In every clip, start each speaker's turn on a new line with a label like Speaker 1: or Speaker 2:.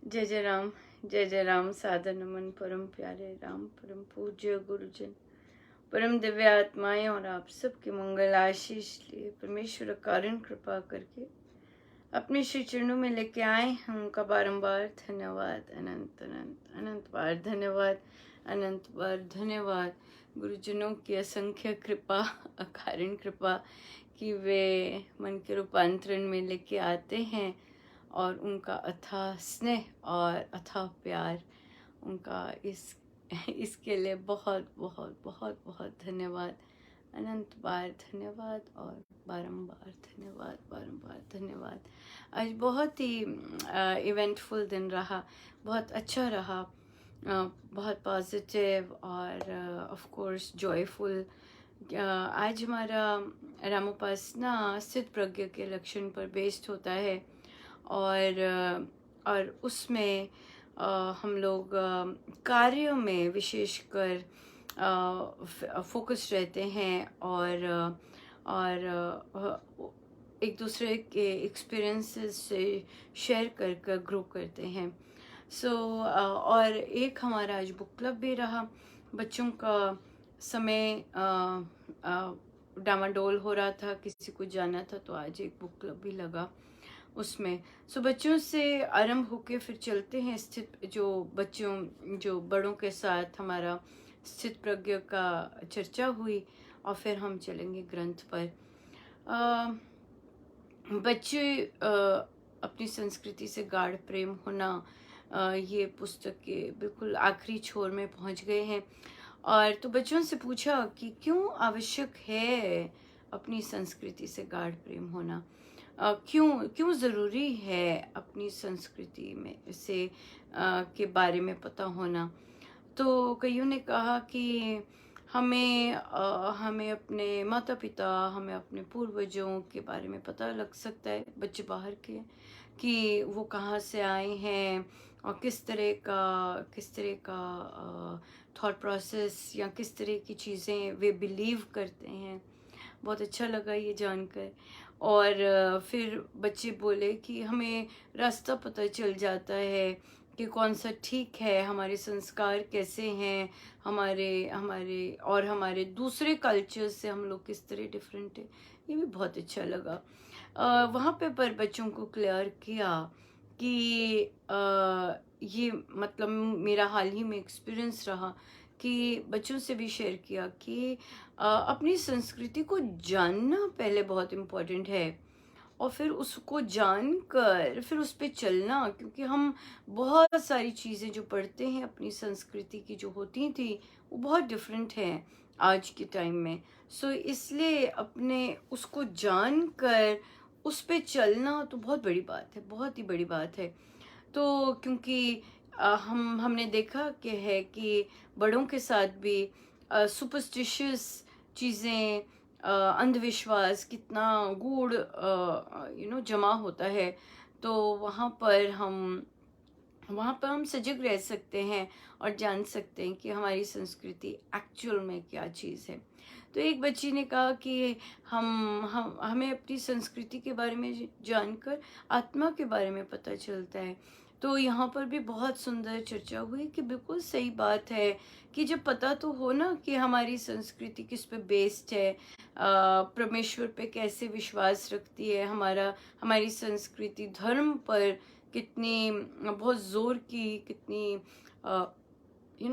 Speaker 1: जय जय राम। सादर नमन परम प्यारे राम परम पूज्य गुरुजन, परम दिव्य आत्माएं और आप सबके मंगल आशीष लिए परमेश्वर कारण कृपा करके अपने श्री चरणों में लेके आए हैं। उनका बारंबार धन्यवाद, अनंत अनंत अनंत बार धन्यवाद, अनंत बार धन्यवाद। गुरुजनों की असंख्य कृपा, अकारण कृपा कि वे मन के रूपांतरण में लेके आते हैं और उनका अथाह स्नेह और अथाह प्यार, उनका इसके लिए बहुत बहुत बहुत बहुत धन्यवाद, अनंत बार धन्यवाद और बारंबार धन्यवाद, बारंबार धन्यवाद। आज बहुत ही इवेंटफुल दिन रहा, बहुत अच्छा रहा, बहुत पॉजिटिव और ऑफ कोर्स जॉयफुल। आज हमारा रामोपासना स्थित प्रज्ञ के लक्षण पर बेस्ड होता है और उसमें हम लोग कार्यों में विशेषकर फोकस रहते हैं और एक दूसरे के एक्सपीरियंसेस से शेयर कर कर ग्रो करते हैं। और एक हमारा आज बुक क्लब भी रहा। बच्चों का समय डामाडोल हो रहा था, किसी को जाना था तो आज एक बुक क्लब भी लगा उसमें। बच्चों से आरंभ होके फिर चलते हैं स्थित जो बड़ों के साथ हमारा स्थित प्रज्ञ का चर्चा हुई और फिर हम चलेंगे ग्रंथ पर। बच्चे अपनी संस्कृति से गाढ़ प्रेम होना, ये पुस्तक के बिल्कुल आखिरी छोर में पहुंच गए हैं। और तो बच्चों से पूछा कि क्यों आवश्यक है अपनी संस्कृति से गाढ़ प्रेम होना, क्यों ज़रूरी है अपनी संस्कृति में से के बारे में पता होना। तो कईयों ने कहा कि हमें अपने माता पिता, हमें अपने पूर्वजों के बारे में पता लग सकता है, बच्चे बाहर के, कि वो कहाँ से आए हैं और किस तरह का थॉट प्रोसेस या किस तरह की चीज़ें वे बिलीव करते हैं। बहुत अच्छा लगा ये जानकर। और फिर बच्चे बोले कि हमें रास्ता पता चल जाता है कि कौन सा ठीक है, हमारे संस्कार कैसे हैं, हमारे दूसरे कल्चर से हम लोग किस तरह डिफरेंट है। ये भी बहुत अच्छा लगा। वहाँ पे पर बच्चों को क्लियर किया कि ये मतलब मेरा हाल ही में एक्सपीरियंस रहा कि बच्चों से भी शेयर किया कि अपनी संस्कृति को जानना पहले बहुत इम्पोर्टेंट है और फिर उसको जानकर फिर उस पर चलना, क्योंकि हम बहुत सारी चीज़ें जो पढ़ते हैं अपनी संस्कृति की जो होती थी वो बहुत डिफरेंट हैं आज के टाइम में। इसलिए अपने उसको जानकर उस पे चलना तो बहुत बड़ी बात है, बहुत ही बड़ी बात है। तो क्योंकि हमने देखा कि है कि बड़ों के साथ भी सुपरस्टिशियस चीज़ें, अंधविश्वास कितना गूढ़ जमा होता है। तो वहाँ पर हम सजग रह सकते हैं और जान सकते हैं कि हमारी संस्कृति एक्चुअल में क्या चीज़ है। तो एक बच्ची ने कहा कि हमें अपनी संस्कृति के बारे में जानकर आत्मा के बारे में पता चलता है। तो यहाँ पर भी बहुत सुंदर चर्चा हुई कि बिल्कुल सही बात है कि जब पता तो हो ना कि हमारी संस्कृति किस पे बेस्ड है, परमेश्वर पे कैसे विश्वास रखती है, हमारी संस्कृति धर्म पर कितनी बहुत जोर की, कितनी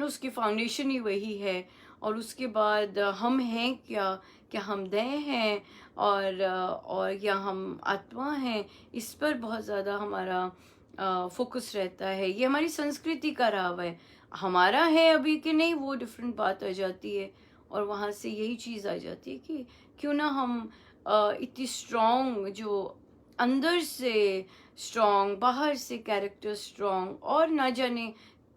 Speaker 1: उसकी फाउंडेशन ही वही है। और उसके बाद हम हैं क्या हम देह हैं और या हम आत्मा हैं, इस पर बहुत ज़्यादा हमारा फोकस रहता है। ये हमारी संस्कृति का राव है, हमारा है अभी कि नहीं वो डिफरेंट बात आ जाती है। और वहाँ से यही चीज़ आ जाती है कि क्यों ना हम इतनी स्ट्रॉन्ग, जो अंदर से स्ट्रॉन्ग, बाहर से कैरेक्टर स्ट्रॉन्ग, और ना जाने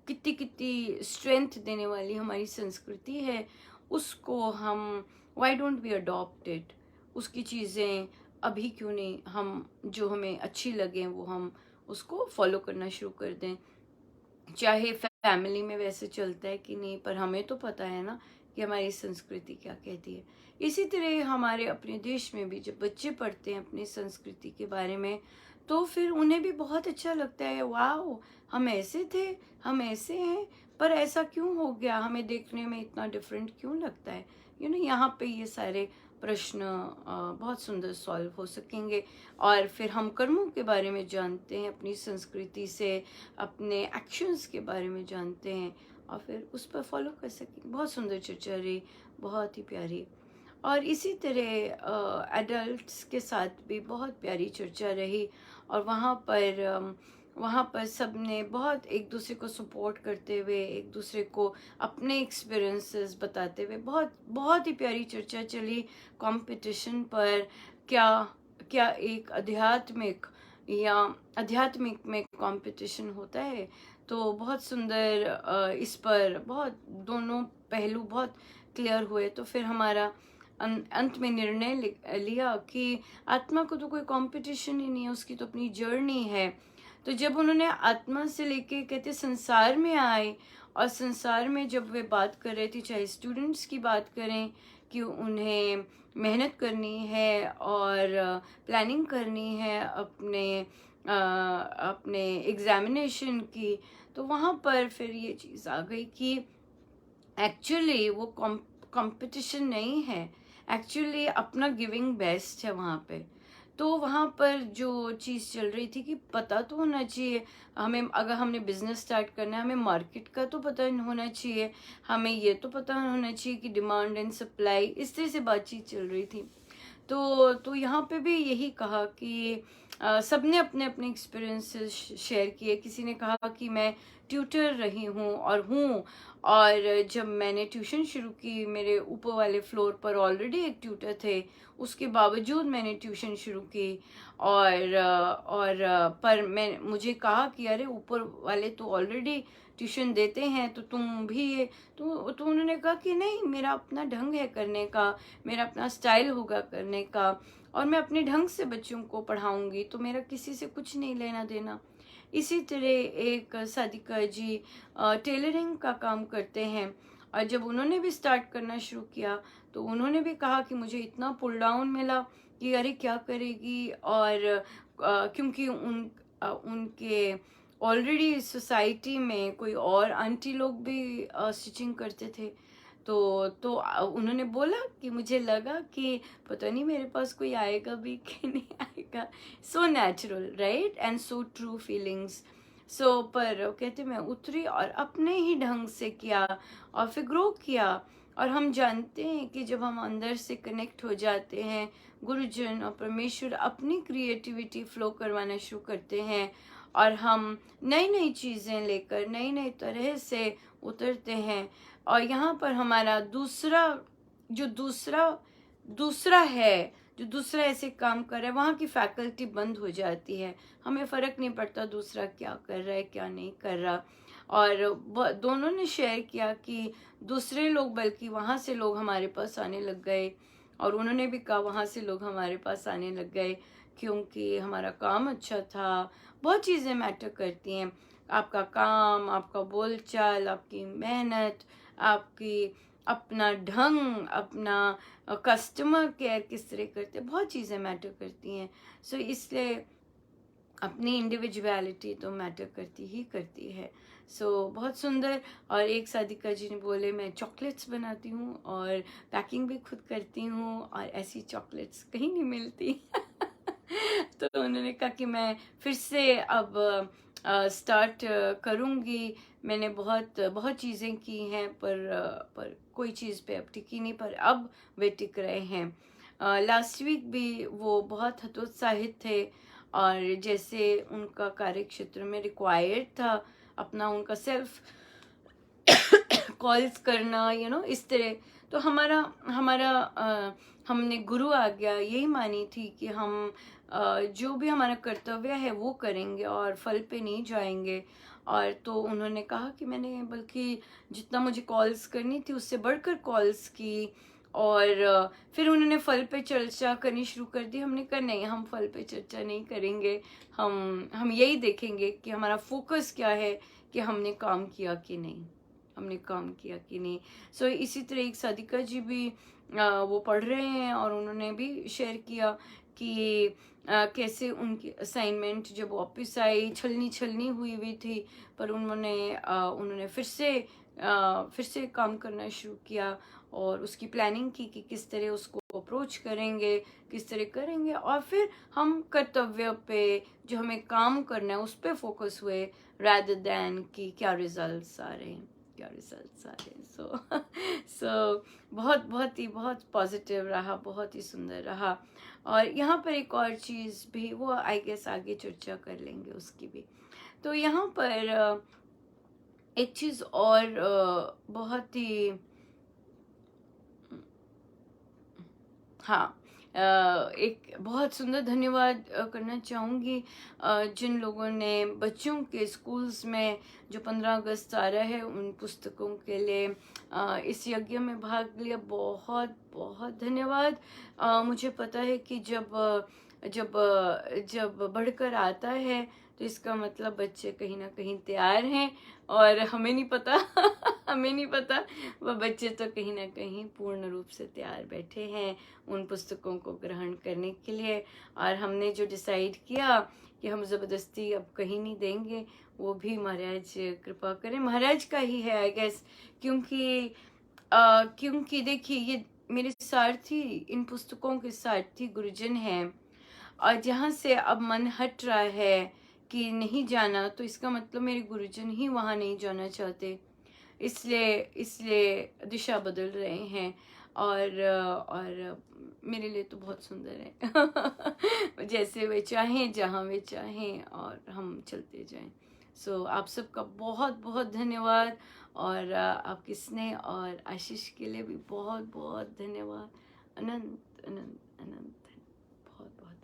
Speaker 1: कितनी कितनी स्ट्रेंथ देने वाली हमारी संस्कृति है, उसको हम why don't we adopt it. उसकी चीज़ें अभी क्यों नहीं हम, जो हमें अच्छी लगे वो हम उसको फॉलो करना शुरू कर दें। चाहे फैमिली में वैसे चलता है कि नहीं, पर हमें तो पता है ना कि हमारी संस्कृति क्या कहती है। इसी तरह हमारे अपने देश में भी जब बच्चे पढ़ते हैं अपनी संस्कृति के बारे में, तो फिर उन्हें भी बहुत अच्छा लगता है, वाओ हम ऐसे थे, हम ऐसे हैं, पर ऐसा क्यों हो गया, हमें देखने में इतना डिफरेंट क्यों लगता है। यहाँ पे ये सारे प्रश्न बहुत सुंदर सॉल्व हो सकेंगे। और फिर हम कर्मों के बारे में जानते हैं, अपनी संस्कृति से अपने एक्शंस के बारे में जानते हैं और फिर उस पर फॉलो कर सकेंगे। बहुत सुंदर चर्चा रही, बहुत ही प्यारी। और इसी तरह एडल्ट्स के साथ भी बहुत प्यारी चर्चा रही। और वहाँ पर सब ने बहुत एक दूसरे को सपोर्ट करते हुए, एक दूसरे को अपने एक्सपीरियंसेस बताते हुए बहुत बहुत ही प्यारी चर्चा चली कंपटीशन पर। क्या क्या एक आध्यात्मिक में कंपटीशन होता है। तो बहुत सुंदर इस पर बहुत दोनों पहलू बहुत क्लियर हुए। तो फिर हमारा अंत में निर्णय लिया कि आत्मा को तो कोई कंपटीशन ही नहीं है, उसकी तो अपनी जर्नी है। तो जब उन्होंने आत्मा से लेके कहते संसार में आए, और संसार में जब वे बात कर रहे थे, चाहे स्टूडेंट्स की बात करें कि उन्हें मेहनत करनी है और प्लानिंग करनी है अपने एग्जामिनेशन की, तो वहाँ पर फिर ये चीज़ आ गई कि एक्चुअली वो कंपटीशन नहीं है, एक्चुअली अपना गिविंग बेस्ट है वहाँ पे। तो वहाँ पर जो चीज़ चल रही थी कि पता तो होना चाहिए हमें, अगर हमने बिजनेस स्टार्ट करना है हमें मार्केट का तो पता होना चाहिए, हमें ये तो पता होना चाहिए कि डिमांड एंड सप्लाई, इस तरह से बातचीत चल रही थी। तो यहाँ पे भी यही कहा कि सबने अपने अपने एक्सपीरियंसेस शेयर किए। किसी ने कहा कि मैं ट्यूटर रही हूँ और जब मैंने ट्यूशन शुरू की, मेरे ऊपर वाले फ्लोर पर ऑलरेडी एक ट्यूटर थे, उसके बावजूद मैंने ट्यूशन शुरू की। पर मुझे कहा कि अरे ऊपर वाले तो ऑलरेडी ट्यूशन देते हैं, तो तुम भी ये तो उन्होंने कहा कि नहीं, मेरा अपना ढंग है करने का, मेरा अपना स्टाइल होगा करने का, और मैं अपने ढंग से बच्चों को पढ़ाऊंगी, तो मेरा किसी से कुछ नहीं लेना देना। इसी तरह एक सादिका जी टेलरिंग का काम करते हैं, और जब उन्होंने भी स्टार्ट करना शुरू किया तो उन्होंने भी कहा कि मुझे इतना पुल डाउन मिला कि अरे क्या करेगी। और क्योंकि उनके ऑलरेडी सोसाइटी में कोई और आंटी लोग भी स्टिचिंग करते थे। उन्होंने बोला कि मुझे लगा कि पता नहीं मेरे पास कोई आएगा भी कि नहीं आएगा। So natural right, and so true feelings. पर कहते मैं उतरी और अपने ही ढंग से किया और फिर ग्रो किया। और हम जानते हैं कि जब हम अंदर से कनेक्ट हो जाते हैं, गुरुजन और परमेश्वर अपनी क्रिएटिविटी फ्लो करवाना शुरू करते हैं, और हम नई नई चीज़ें लेकर नई नई तरह से उतरते हैं। और यहाँ पर हमारा दूसरा ऐसे काम कर रहा है, वहाँ की फैकल्टी बंद हो जाती है, हमें फ़र्क नहीं पड़ता दूसरा क्या कर रहा है क्या नहीं कर रहा। और दोनों ने शेयर किया कि दूसरे लोग, बल्कि वहाँ से लोग हमारे पास आने लग गए, और उन्होंने भी कहा वहाँ से लोग हमारे पास आने लग गए क्योंकि हमारा काम अच्छा था। बहुत चीज़ें मैटर करती हैं, आपका काम, आपका बोलचाल, आपकी मेहनत, आपकी अपना ढंग, अपना कस्टमर केयर किस तरह करते हैं, बहुत चीज़ें मैटर करती हैं। इसलिए अपनी इंडिविजुअलिटी तो मैटर करती ही करती है। बहुत सुंदर। और एक सादिका जी ने बोले मैं चॉकलेट्स बनाती हूँ और पैकिंग भी खुद करती हूँ, और ऐसी चॉकलेट्स कहीं नहीं मिलती। तो उन्होंने कहा कि मैं फिर से अब स्टार्ट करूँगी। मैंने बहुत बहुत चीज़ें की हैं, पर कोई चीज़ पे अब टिकी नहीं, पर अब वे टिक रहे हैं। लास्ट वीक भी वो बहुत हतोत्साहित थे, और जैसे उनका कार्य क्षेत्र में रिक्वायर्ड था अपना उनका सेल्फ कॉल्स करना, इस तरह। तो हमने गुरु आज्ञा यही मानी थी कि हम जो भी हमारा कर्तव्य है वो करेंगे और फल पे नहीं जाएंगे। और तो उन्होंने कहा कि मैंने बल्कि जितना मुझे कॉल्स करनी थी उससे बढ़कर कॉल्स की, और फिर उन्होंने फल पे चर्चा करनी शुरू कर दी। हमने कहा नहीं, हम फल पे चर्चा नहीं करेंगे, हम यही देखेंगे कि हमारा फोकस क्या है, कि हमने काम किया कि नहीं, हमने काम किया कि नहीं। इसी तरह एक सादिका जी भी वो पढ़ रहे हैं, और उन्होंने भी शेयर किया कि कैसे उनकी असाइनमेंट जब वापस आई छलनी छलनी हुई हुई थी, पर उन्होंने फिर से काम करना शुरू किया और उसकी प्लानिंग की कि किस तरह उसको अप्रोच करेंगे, किस तरह करेंगे, और फिर हम कर्तव्य पे जो हमें काम करना है उस पे फोकस हुए, rather than कि क्या रिजल्ट्स आ रहे हैं, क्या रिजल्ट्स आ रहे हैं। सो बहुत पॉजिटिव रहा, बहुत ही सुंदर रहा। और यहाँ पर एक और चीज़ भी, वो आई गेस आगे चर्चा कर लेंगे उसकी भी। तो यहाँ पर एक चीज़ और बहुत ही, हाँ, एक बहुत सुंदर धन्यवाद करना चाहूँगी जिन लोगों ने बच्चों के स्कूल्स में जो 15 अगस्त आ रहा है उन पुस्तकों के लिए इस यज्ञ में भाग लिया। बहुत बहुत धन्यवाद। मुझे पता है कि जब बढ़कर आता है तो इसका मतलब बच्चे कहीं ना कहीं तैयार हैं, और हमें नहीं पता हमें नहीं पता, वह बच्चे तो कहीं ना कहीं पूर्ण रूप से तैयार बैठे हैं उन पुस्तकों को ग्रहण करने के लिए। और हमने जो डिसाइड किया कि हम ज़बरदस्ती अब कहीं नहीं देंगे, वो भी महाराज कृपा करें, महाराज का ही है आई गेस। क्योंकि देखिए, ये मेरे सारथी, इन पुस्तकों के सारथी गुरुजन हैं, और जहाँ से अब मन हट रहा है कि नहीं जाना, तो इसका मतलब मेरे गुरुजन ही वहाँ नहीं जाना चाहते, इसलिए दिशा बदल रहे हैं। और मेरे लिए तो बहुत सुंदर है जैसे वे चाहें, जहाँ वे चाहें, और हम चलते जाएं। आप सबका बहुत बहुत धन्यवाद, और आपके स्नेह और आशीष के लिए भी बहुत बहुत धन्यवाद। अनंत अनंत अनंत बहुत बहुत।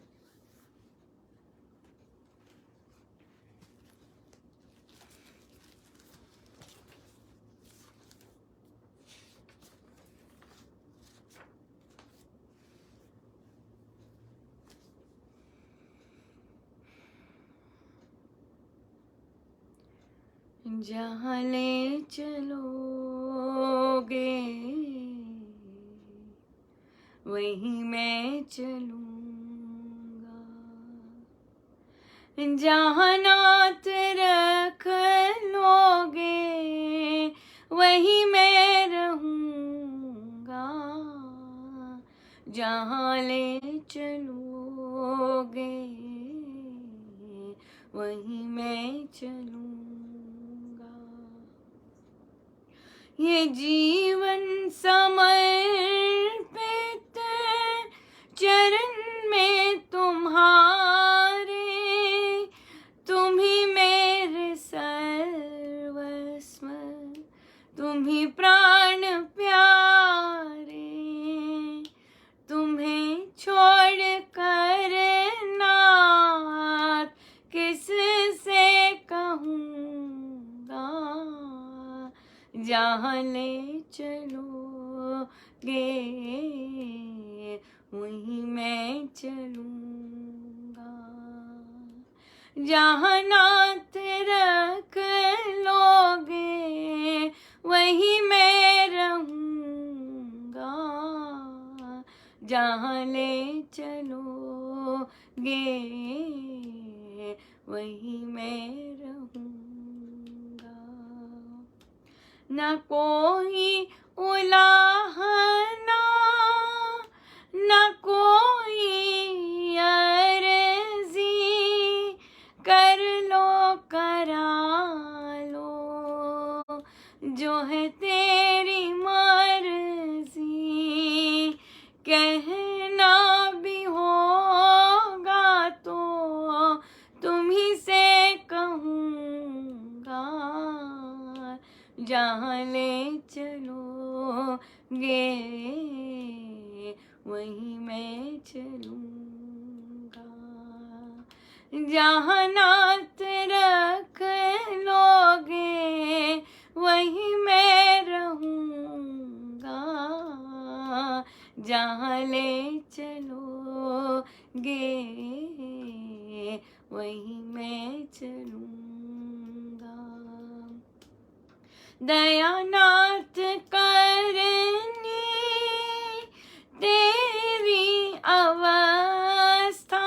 Speaker 1: जहाँ ले चलोगे वहीं मैं चलूँगा, जहाँ नात रख लोगे वहीं मैं रहूँगा, जहाँ ले चलोगे वहीं मैं चलूँगा। ये जीवन समर्पित चरण में तुम्हारे, तुम ही मेरे सर्वस्व, तुम ही प्राण प्यारे, तुम्हें छोड़ कर नाथ किससे कहूँगा, जहाँ ले चलोगे वहीं मैं चलूँगा, जहाँ नाथ रख लोगे वहीं मैं रहूँगा, जहाँ ले चलोगे वहीं मैं रहूँगा। न कोई उलाहना, न कोई अर्जी, कर लो करा लो जो है तेरी मर्जी, कहना भी होगा तो तुम ही से कहूँगा, जहाँ ले चलोगे वहीं मैं चलूँगा, जहाँ नात रख लोगे वहीं मैं रहूँगा, जहाँ ले चलोगे वहीं मैं चलूँगा। दयानाथ करनी तेरी अवस्था,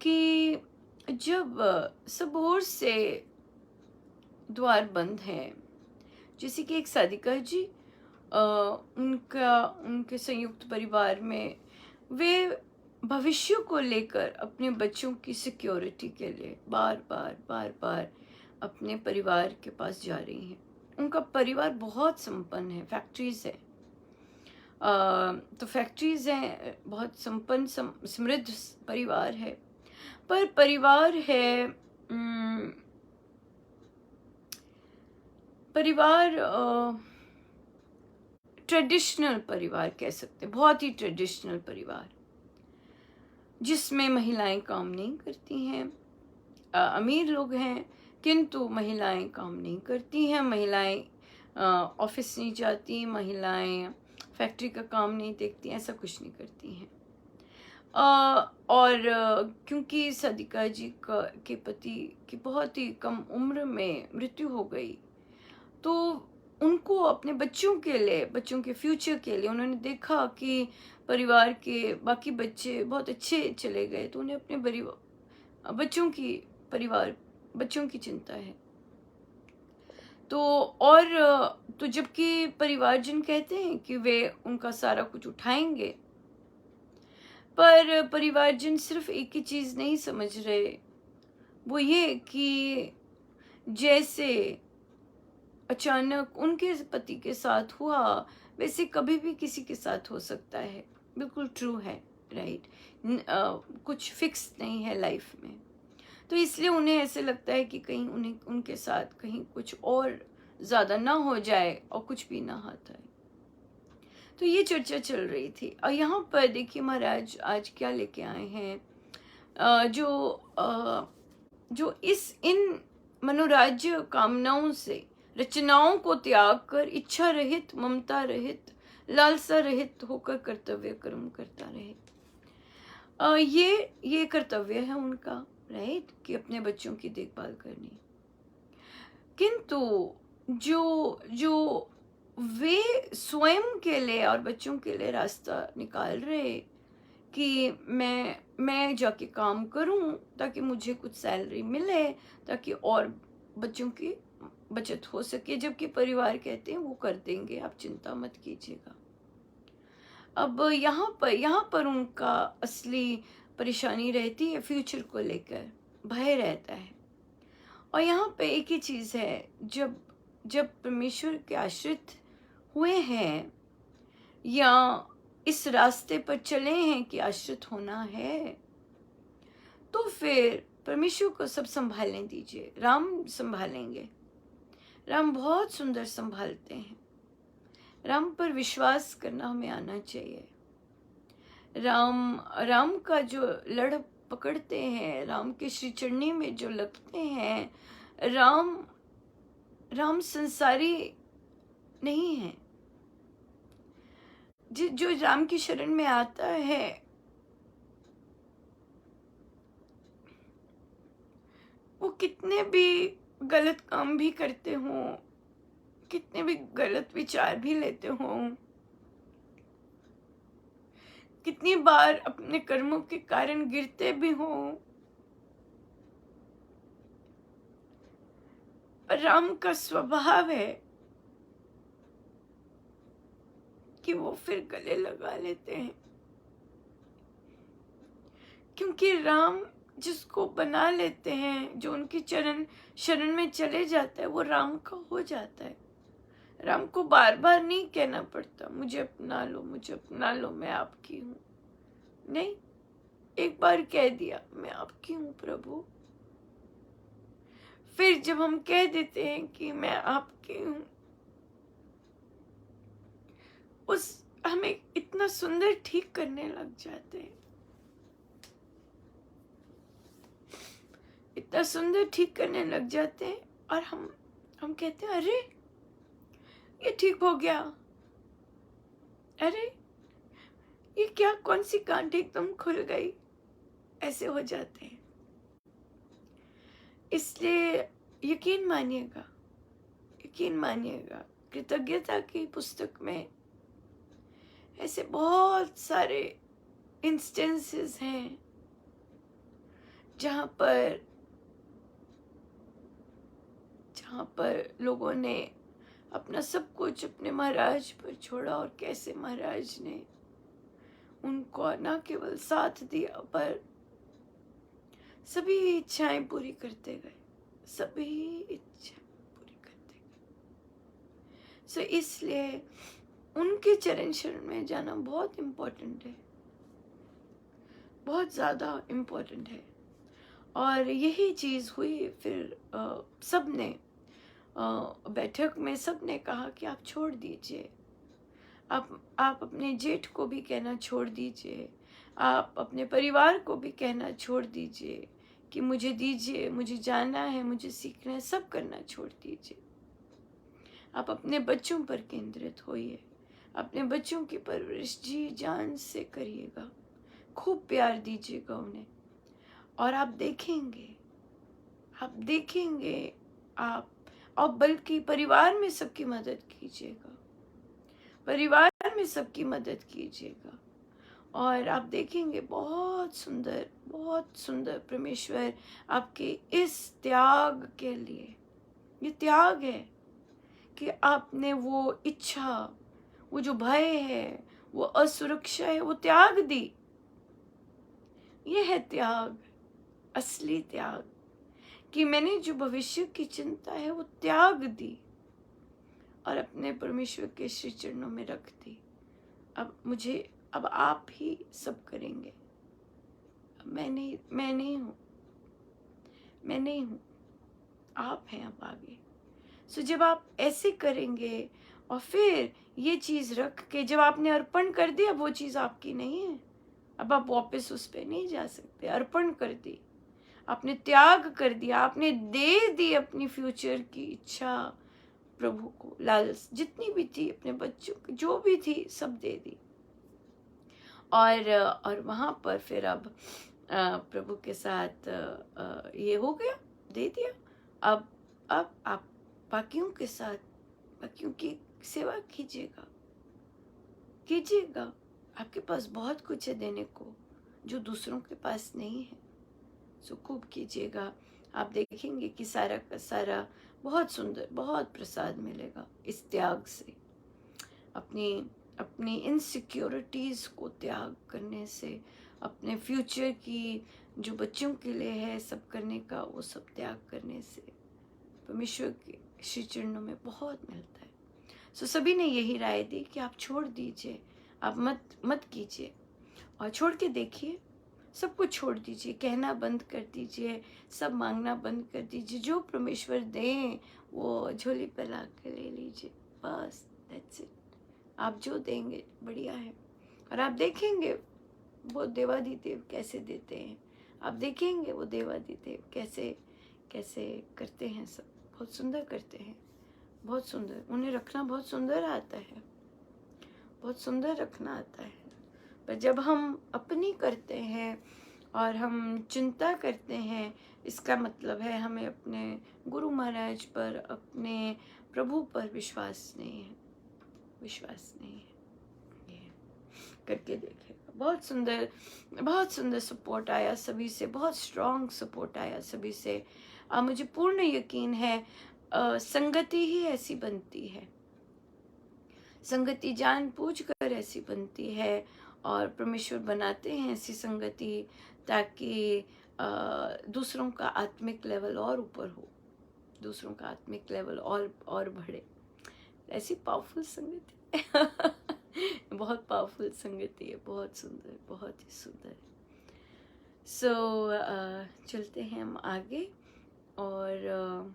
Speaker 1: कि जब सब ओर से द्वार बंद है, जैसे कि एक साधिका जी, उनके संयुक्त परिवार में वे भविष्य को लेकर अपने बच्चों की सिक्योरिटी के लिए बार बार अपने परिवार के पास जा रही हैं। उनका परिवार बहुत संपन्न है, फैक्ट्रीज है। तो फैक्ट्रीज हैं, बहुत संपन्न समृद्ध परिवार है। पर परिवार है, परिवार ट्रेडिशनल परिवार कह सकते हैं, बहुत ही ट्रेडिशनल परिवार, जिसमें महिलाएं काम नहीं करती हैं। अमीर लोग हैं किंतु महिलाएं काम नहीं करती हैं, महिलाएं ऑफिस नहीं जाती, महिलाएं फैक्ट्री का काम नहीं देखती, ऐसा कुछ नहीं करती हैं। और क्योंकि साधिका जी के पति की बहुत ही कम उम्र में मृत्यु हो गई, तो उनको अपने बच्चों के लिए, बच्चों के फ्यूचर के लिए, उन्होंने देखा कि परिवार के बाकी बच्चे बहुत अच्छे चले गए, तो उन्हें अपने बच्चों की चिंता है। तो और तो जबकि परिवारजन कहते हैं कि वे उनका सारा कुछ उठाएंगे, पर परिवारजन सिर्फ एक ही चीज नहीं समझ रहे, वो ये कि जैसे अचानक उनके पति के साथ हुआ, वैसे कभी भी किसी के साथ हो सकता है। बिल्कुल ट्रू है, राइट। कुछ फिक्स नहीं है लाइफ में। तो इसलिए उन्हें ऐसे लगता है कि कहीं उन्हें उनके साथ कहीं कुछ और ज़्यादा ना हो जाए और कुछ भी ना हाथ आए। तो ये चर्चा चल रही थी। और यहाँ पर देखिए महाराज आज क्या लेके आए हैं, जो इन मनोराज्य कामनाओं से रचनाओं को त्याग कर इच्छा रहित, ममता रहित, लालसा रहित होकर कर्तव्य कर्म करता रहे। ये कर्तव्य है उनका, राइट, कि अपने बच्चों की देखभाल करनी। किंतु जो जो वे स्वयं के लिए और बच्चों के लिए रास्ता निकाल रहे कि मैं जाके काम करूं ताकि मुझे कुछ सैलरी मिले, ताकि और बच्चों की बचत हो सके, जबकि परिवार कहते हैं वो कर देंगे, आप चिंता मत कीजिएगा। अब यहाँ पर उनका असली परेशानी रहती है, फ्यूचर को लेकर भय रहता है। और यहाँ पे एक ही चीज़ है, जब जब परमेश्वर के आश्रित हुए हैं या इस रास्ते पर चले हैं कि आश्रित होना है, तो फिर परमेश्वर को सब संभालने दीजिए। राम संभालेंगे, राम बहुत सुंदर संभालते हैं। राम पर विश्वास करना हमें आना चाहिए। राम का जो लड़ पकड़ते हैं, राम के श्री चरणी में जो लगते हैं, राम संसारी नहीं है। जो राम की शरण में आता है, वो कितने भी गलत काम भी करते हों, कितने भी गलत विचार भी लेते हों, कितनी बार अपने कर्मों के कारण गिरते भी हों, पर राम का स्वभाव है कि वो फिर गले लगा लेते हैं, क्योंकि राम जिसको बना लेते हैं, जो उनकी शरण में चले जाता है, वो राम का हो जाता है। राम को बार बार नहीं कहना पड़ता मुझे अपना लो, मुझे अपना लो, मैं आपकी हूँ। नहीं, एक बार कह दिया मैं आपकी हूँ प्रभु। फिर जब हम कह देते हैं कि मैं आपकी हूँ, हमें इतना सुंदर ठीक करने लग जाते हैं, इतना सुंदर ठीक करने लग जाते हैं, और हम कहते हैं अरे ये ठीक हो गया, अरे ये क्या, कौन सी गांठ एकदम खुल गई, ऐसे हो जाते हैं। इसलिए यकीन मानिएगा कृतज्ञता की पुस्तक में ऐसे बहुत सारे इंस्टेंसेस हैं जहाँ पर लोगों ने अपना सब कुछ अपने महाराज पर छोड़ा, और कैसे महाराज ने उनको न केवल साथ दिया पर सभी इच्छाएं पूरी करते गए, सभी इच्छा पूरी करते गए। सो इसलिए उनके चरण शरण में जाना बहुत इम्पोर्टेंट है, बहुत ज़्यादा इम्पोर्टेंट है। और यही चीज़ हुई। फिर सब ने बैठक में सब ने कहा कि आप छोड़ दीजिए, आप अपने जेठ को भी कहना छोड़ दीजिए, आप अपने परिवार को भी कहना छोड़ दीजिए कि मुझे दीजिए, मुझे जाना है, मुझे सीखना है, सब करना छोड़ दीजिए। आप अपने बच्चों पर केंद्रित होइए, अपने बच्चों की परवरिश जी जान से करिएगा, खूब प्यार दीजिएगा उन्हें, और आप देखेंगे आप और बल्कि परिवार में सबकी मदद कीजिएगा, परिवार में सबकी मदद कीजिएगा, और आप देखेंगे बहुत सुंदर परमेश्वर आपके इस त्याग के लिए, ये त्याग है कि आपने वो इच्छा, वो जो भय है, वो असुरक्षा है, वो त्याग दी। ये है त्याग, असली त्याग, कि मैंने जो भविष्य की चिंता है वो त्याग दी और अपने परमेश्वर के श्री चरणों में रख दी। अब आप ही सब करेंगे, मैं नहीं हूँ, आप हैं अब आगे। सो जब आप ऐसे करेंगे और फिर ये चीज रख के जब आपने अर्पण कर दिया, वो चीज आपकी नहीं है, अब आप वापस उस पे नहीं जा सकते। अर्पण कर दी, आपने त्याग कर दिया, आपने दे दी अपनी फ्यूचर की इच्छा प्रभु को, लालच जितनी भी थी, अपने बच्चों की जो भी थी, सब दे दी। और वहां पर फिर अब प्रभु के साथ ये हो गया, दे दिया। अब आप बाकियों के साथ, बाकियों की सेवा कीजिएगा। आपके पास बहुत कुछ है देने को जो दूसरों के पास नहीं है, सो खूब कीजिएगा। आप देखेंगे कि सारा का सारा बहुत सुंदर, बहुत प्रसाद मिलेगा इस त्याग से। अपनी इनसिक्योरिटीज को त्याग करने से, अपने फ्यूचर की जो बच्चों के लिए है सब करने का, वो सब त्याग करने से परमेश्वर के श्री चरणों में बहुत मिलता है। सो सभी ने यही राय दी कि आप छोड़ दीजिए, आप मत कीजिए, और छोड़ के देखिए, सब कुछ छोड़ दीजिए, कहना बंद कर दीजिए, सब मांगना बंद कर दीजिए, जो परमेश्वर दें वो झोली पे ला के ले लीजिए, बस दैट्स इट। आप जो देंगे बढ़िया है, और आप देखेंगे वो देवादिदेव कैसे देते हैं, आप देखेंगे वो देवादिदेव कैसे कैसे करते हैं, सब बहुत सुंदर करते हैं, बहुत सुंदर। उन्हें रखना बहुत सुंदर आता है, बहुत सुंदर रखना आता है। पर जब हम अपनी करते हैं और हम चिंता करते हैं, इसका मतलब है हमें अपने गुरु महाराज पर, अपने प्रभु पर विश्वास नहीं है। ये करके देखेगा। बहुत सुंदर सपोर्ट आया सभी से, बहुत स्ट्रॉन्ग सपोर्ट आया सभी से। मुझे पूर्ण यकीन है संगति ही ऐसी बनती है, संगति जान बूझ कर ऐसी बनती है, और परमेश्वर बनाते हैं ऐसी संगति ताकि दूसरों का आत्मिक लेवल और ऊपर हो, दूसरों का आत्मिक लेवल और बढ़े। ऐसी पावरफुल संगति बहुत पावरफुल संगति है, बहुत सुंदर, बहुत ही सुंदर। चलते हैं हम आगे, और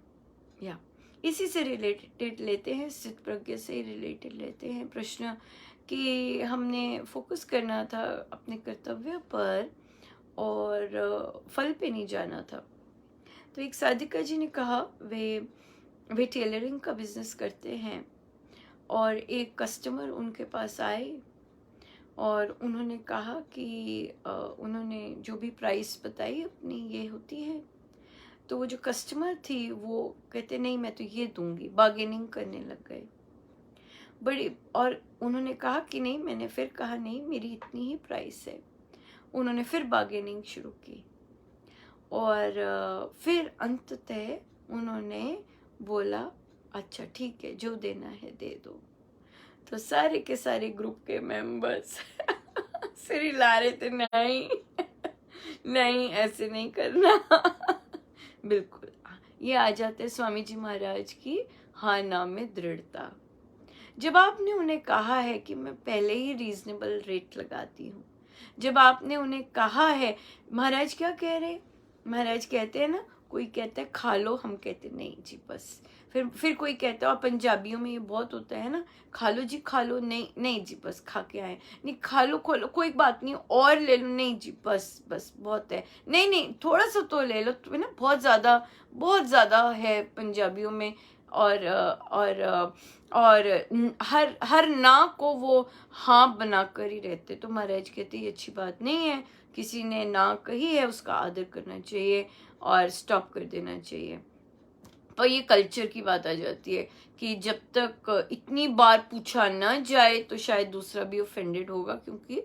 Speaker 1: इसी से रिलेटेड लेते हैं, स्थित प्रज्ञा से रिलेटेड लेते हैं प्रश्न कि हमने फोकस करना था अपने कर्तव्य पर और फल पे नहीं जाना था। तो एक साधिका जी ने कहा, वे टेलरिंग का बिजनेस करते हैं, और एक कस्टमर उनके पास आए और उन्होंने कहा कि उन्होंने जो भी प्राइस बताई अपनी ये होती है, तो वो जो कस्टमर थी वो कहते नहीं मैं तो ये दूंगी, बार्गेनिंग करने लग गए बड़ी। और उन्होंने कहा कि नहीं, मैंने फिर कहा नहीं मेरी इतनी ही प्राइस है, उन्होंने फिर बार्गेनिंग शुरू की, और फिर अंततः उन्होंने बोला अच्छा ठीक है, जो देना है दे दो। तो सारे के सारे ग्रुप के मेंबर्स सिर हिला रहे थे, नहीं नहीं ऐसे नहीं करना। बिल्कुल, ये आ जाते स्वामी जी महाराज की हाँ ना में दृढ़ता। जब आपने उन्हें कहा है कि मैं पहले ही रीजनेबल रेट लगाती हूँ, जब आपने उन्हें कहा है, महाराज क्या कह रहे, महाराज कहते हैं ना, कोई कहता है खा लो, हम कहते नहीं जी बस। फिर कोई कहता है, और पंजाबियों में ये बहुत होता है ना, खा लो जी खा लो, नहीं नहीं जी बस खा के आए, नहीं खा लो खा लो कोई बात नहीं और ले लो, नहीं जी बस बस बहुत है, नहीं नहीं थोड़ा सा तो ले लो, तो ना बहुत ज़्यादा है पंजाबियों में। और हर ना को वो हाँ बना कर ही रहते। तो महाराज कहते ये अच्छी बात नहीं है, किसी ने ना कही है उसका आदर करना चाहिए और स्टॉप कर देना चाहिए। पर ये कल्चर की बात आ जाती है कि जब तक इतनी बार पूछा ना जाए तो शायद दूसरा भी ऑफेंडेड होगा, क्योंकि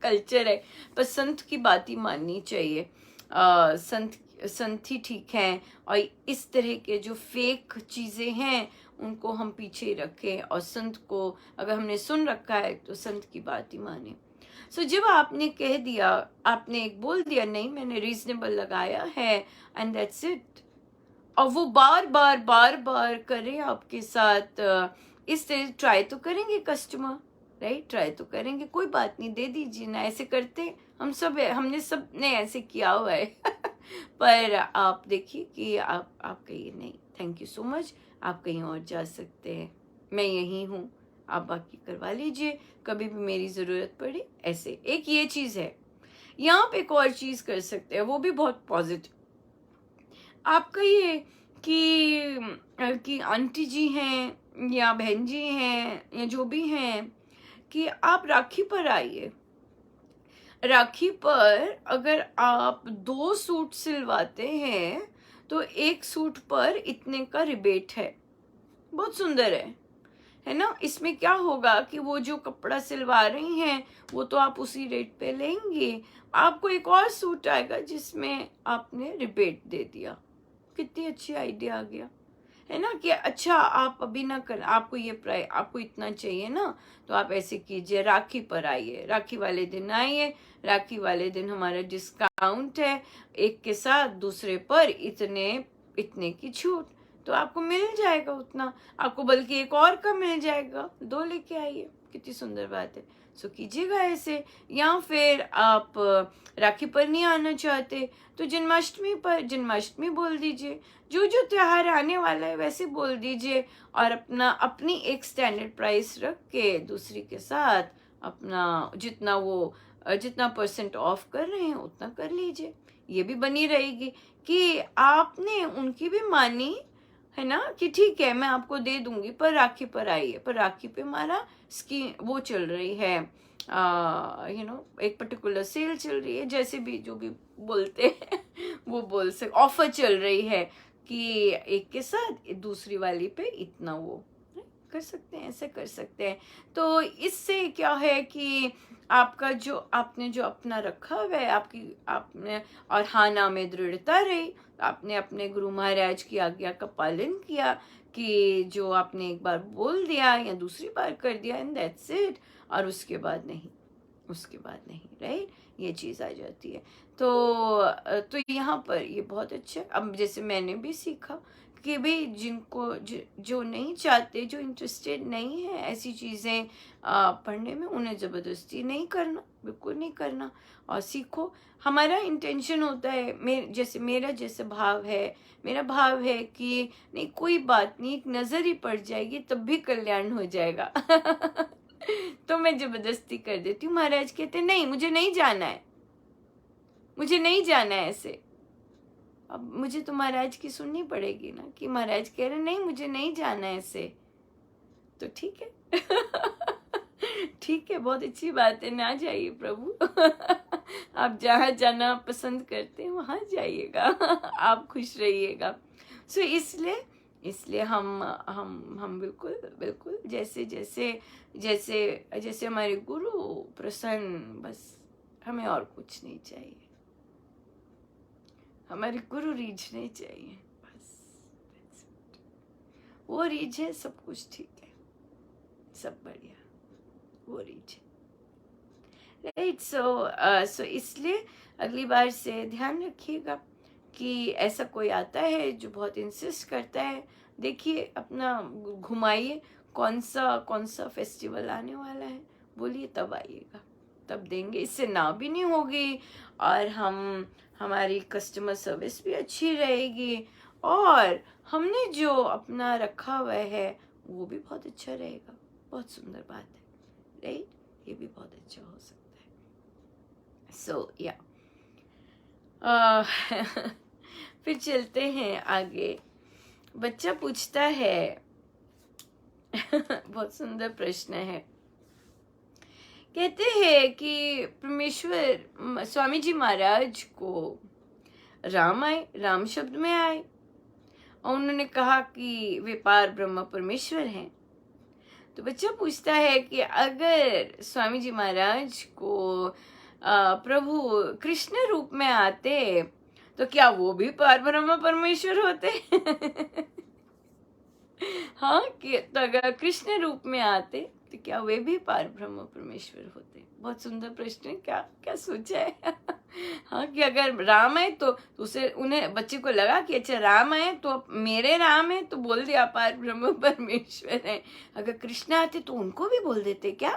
Speaker 1: कल्चर है। पर संत की बात ही माननी चाहिए। संत ही ठीक है, और इस तरह के जो फेक चीजें हैं उनको हम पीछे ही रखें, और संत को अगर हमने सुन रखा है तो संत की बात ही माने। सो जब आपने कह दिया, आपने एक बोल दिया नहीं मैंने रीजनेबल लगाया है एंड दैट्स इट, और वो बार बार करें आपके साथ, इस तरह ट्राई तो करेंगे कस्टमर, राइट, ट्राई तो करेंगे, कोई बात नहीं दे दीजिए ना, ऐसे करते हमने सब ने ऐसे किया हुआ है। पर आप देखिए कि आप कहिए नहीं थैंक यू सो मच, आप कहीं और जा सकते हैं, मैं यहीं हूँ, आप बाकी करवा लीजिए, कभी भी मेरी ज़रूरत पड़े। ऐसे एक ये चीज़ है। यहाँ पे एक और चीज़ कर सकते हैं, वो भी बहुत पॉजिटिव। आप कहिए कि आंटी जी हैं या बहन जी हैं या जो भी हैं, कि आप राखी पर आइए। राखी पर अगर आप 2 सूट सिलवाते हैं तो 1 सूट पर इतने का रिबेट है। बहुत सुंदर है ना। इसमें क्या होगा कि वो जो कपड़ा सिलवा रही हैं वो तो आप उसी रेट पे लेंगे, आपको एक और सूट आएगा जिसमें आपने रिबेट दे दिया। कितनी अच्छी आइडिया आ गया, है ना। कि अच्छा आप अभी ना कर, आपको ये प्राइस, आपको इतना चाहिए ना, तो आप ऐसे कीजिए, राखी पर आइए, राखी वाले दिन आइए, राखी वाले दिन हमारा डिस्काउंट है, एक के साथ दूसरे पर इतने की छूट, तो आपको मिल जाएगा उतना, आपको बल्कि एक और का मिल जाएगा, 2 लेके आइए। कितनी सुंदर बात है। सो कीजिएगा ऐसे। या फिर आप राखी पर नहीं आना चाहते तो जन्माष्टमी बोल दीजिए, जो जो त्योहार आने वाला है वैसे बोल दीजिए, और अपनी एक स्टैंडर्ड प्राइस रख के दूसरी के साथ अपना जितना परसेंट ऑफ कर रहे हैं उतना कर लीजिए। ये भी बनी रहेगी कि आपने उनकी भी मानी, है ना, कि ठीक है मैं आपको दे दूंगी पर राखी पर आइए। पर राखी पे हमारा स्कीम वो चल रही है, एक पर्टिकुलर सेल चल रही है, जैसे भी जो भी बोलते हैं वो बोल सकते, ऑफर चल रही है कि एक के साथ दूसरी वाली पे इतना, वो कर सकते हैं, ऐसे कर सकते हैं। तो इससे क्या है कि आपने जो अपना रखा हुआ है, आपने और हाँ ना में दृढ़ता रही, आपने अपने गुरु महाराज की आज्ञा का पालन किया कि जो आपने एक बार बोल दिया या दूसरी बार कर दिया एंड दैट्स इट, और उसके बाद नहीं, राइट, ये चीज़ आ जाती है। तो यहाँ पर ये बहुत अच्छा है। अब जैसे मैंने भी सीखा कि भाई जो नहीं चाहते, जो इंटरेस्टेड नहीं है ऐसी चीज़ें पढ़ने में, उन्हें ज़बरदस्ती नहीं करना, बिल्कुल नहीं करना, और सीखो। हमारा इंटेंशन होता है, मेरा भाव है कि नहीं कोई बात नहीं, एक नज़र ही पड़ जाएगी तब भी कल्याण हो जाएगा। तो मैं जबरदस्ती कर देती हूँ। महाराज कहते नहीं मुझे नहीं जाना है ऐसे। अब मुझे तो महाराज की सुननी पड़ेगी ना, कि महाराज कह रहे नहीं मुझे नहीं जाना है ऐसे, तो ठीक है। ठीक है, बहुत अच्छी बात है, ना जाइए प्रभु। आप जहाँ जाना पसंद करते हैं वहाँ जाइएगा। आप खुश रहिएगा। सो इसलिए हम बिल्कुल जैसे हमारे गुरु प्रसन्न, बस हमें और कुछ नहीं चाहिए। हमारे गुरु रीझने चाहिए, बस that's it। वो रीझे सब कुछ ठीक है, सब बढ़िया, वो रीझे, राइट। सो इसलिए अगली बार से ध्यान रखिएगा कि ऐसा कोई आता है जो बहुत इंसिस्ट करता है, देखिए अपना घुमाइए, कौन सा फेस्टिवल आने वाला है, बोलिए तब आइएगा, तब देंगे, इससे ना भी नहीं होगी और हमारी कस्टमर सर्विस भी अच्छी रहेगी और हमने जो अपना रखा हुआ है वो भी बहुत अच्छा रहेगा। बहुत सुंदर बात है, राइट, ये भी बहुत अच्छा हो सकता है। सो या फिर चलते हैं आगे। बच्चा पूछता है बहुत सुंदर प्रश्न है, कहते हैं कि परमेश्वर स्वामी जी महाराज को राम आए, राम शब्द में आए और उन्होंने कहा कि वे पार ब्रह्म परमेश्वर हैं। तो बच्चा पूछता है कि अगर स्वामी जी महाराज को प्रभु कृष्ण रूप में आते तो क्या वो भी पार ब्रह्म परमेश्वर होते? हाँ, कि तो अगर कृष्ण रूप में आते तो क्या वे भी पार ब्रह्म परमेश्वर होते? बहुत सुंदर प्रश्न है, क्या क्या सोचा है। हाँ, कि अगर राम है तो उसे उन्हें बच्चे को लगा कि अच्छा राम है तो मेरे राम है तो बोल दिया पार ब्रह्म परमेश्वर है, अगर कृष्ण आते तो उनको भी बोल देते क्या?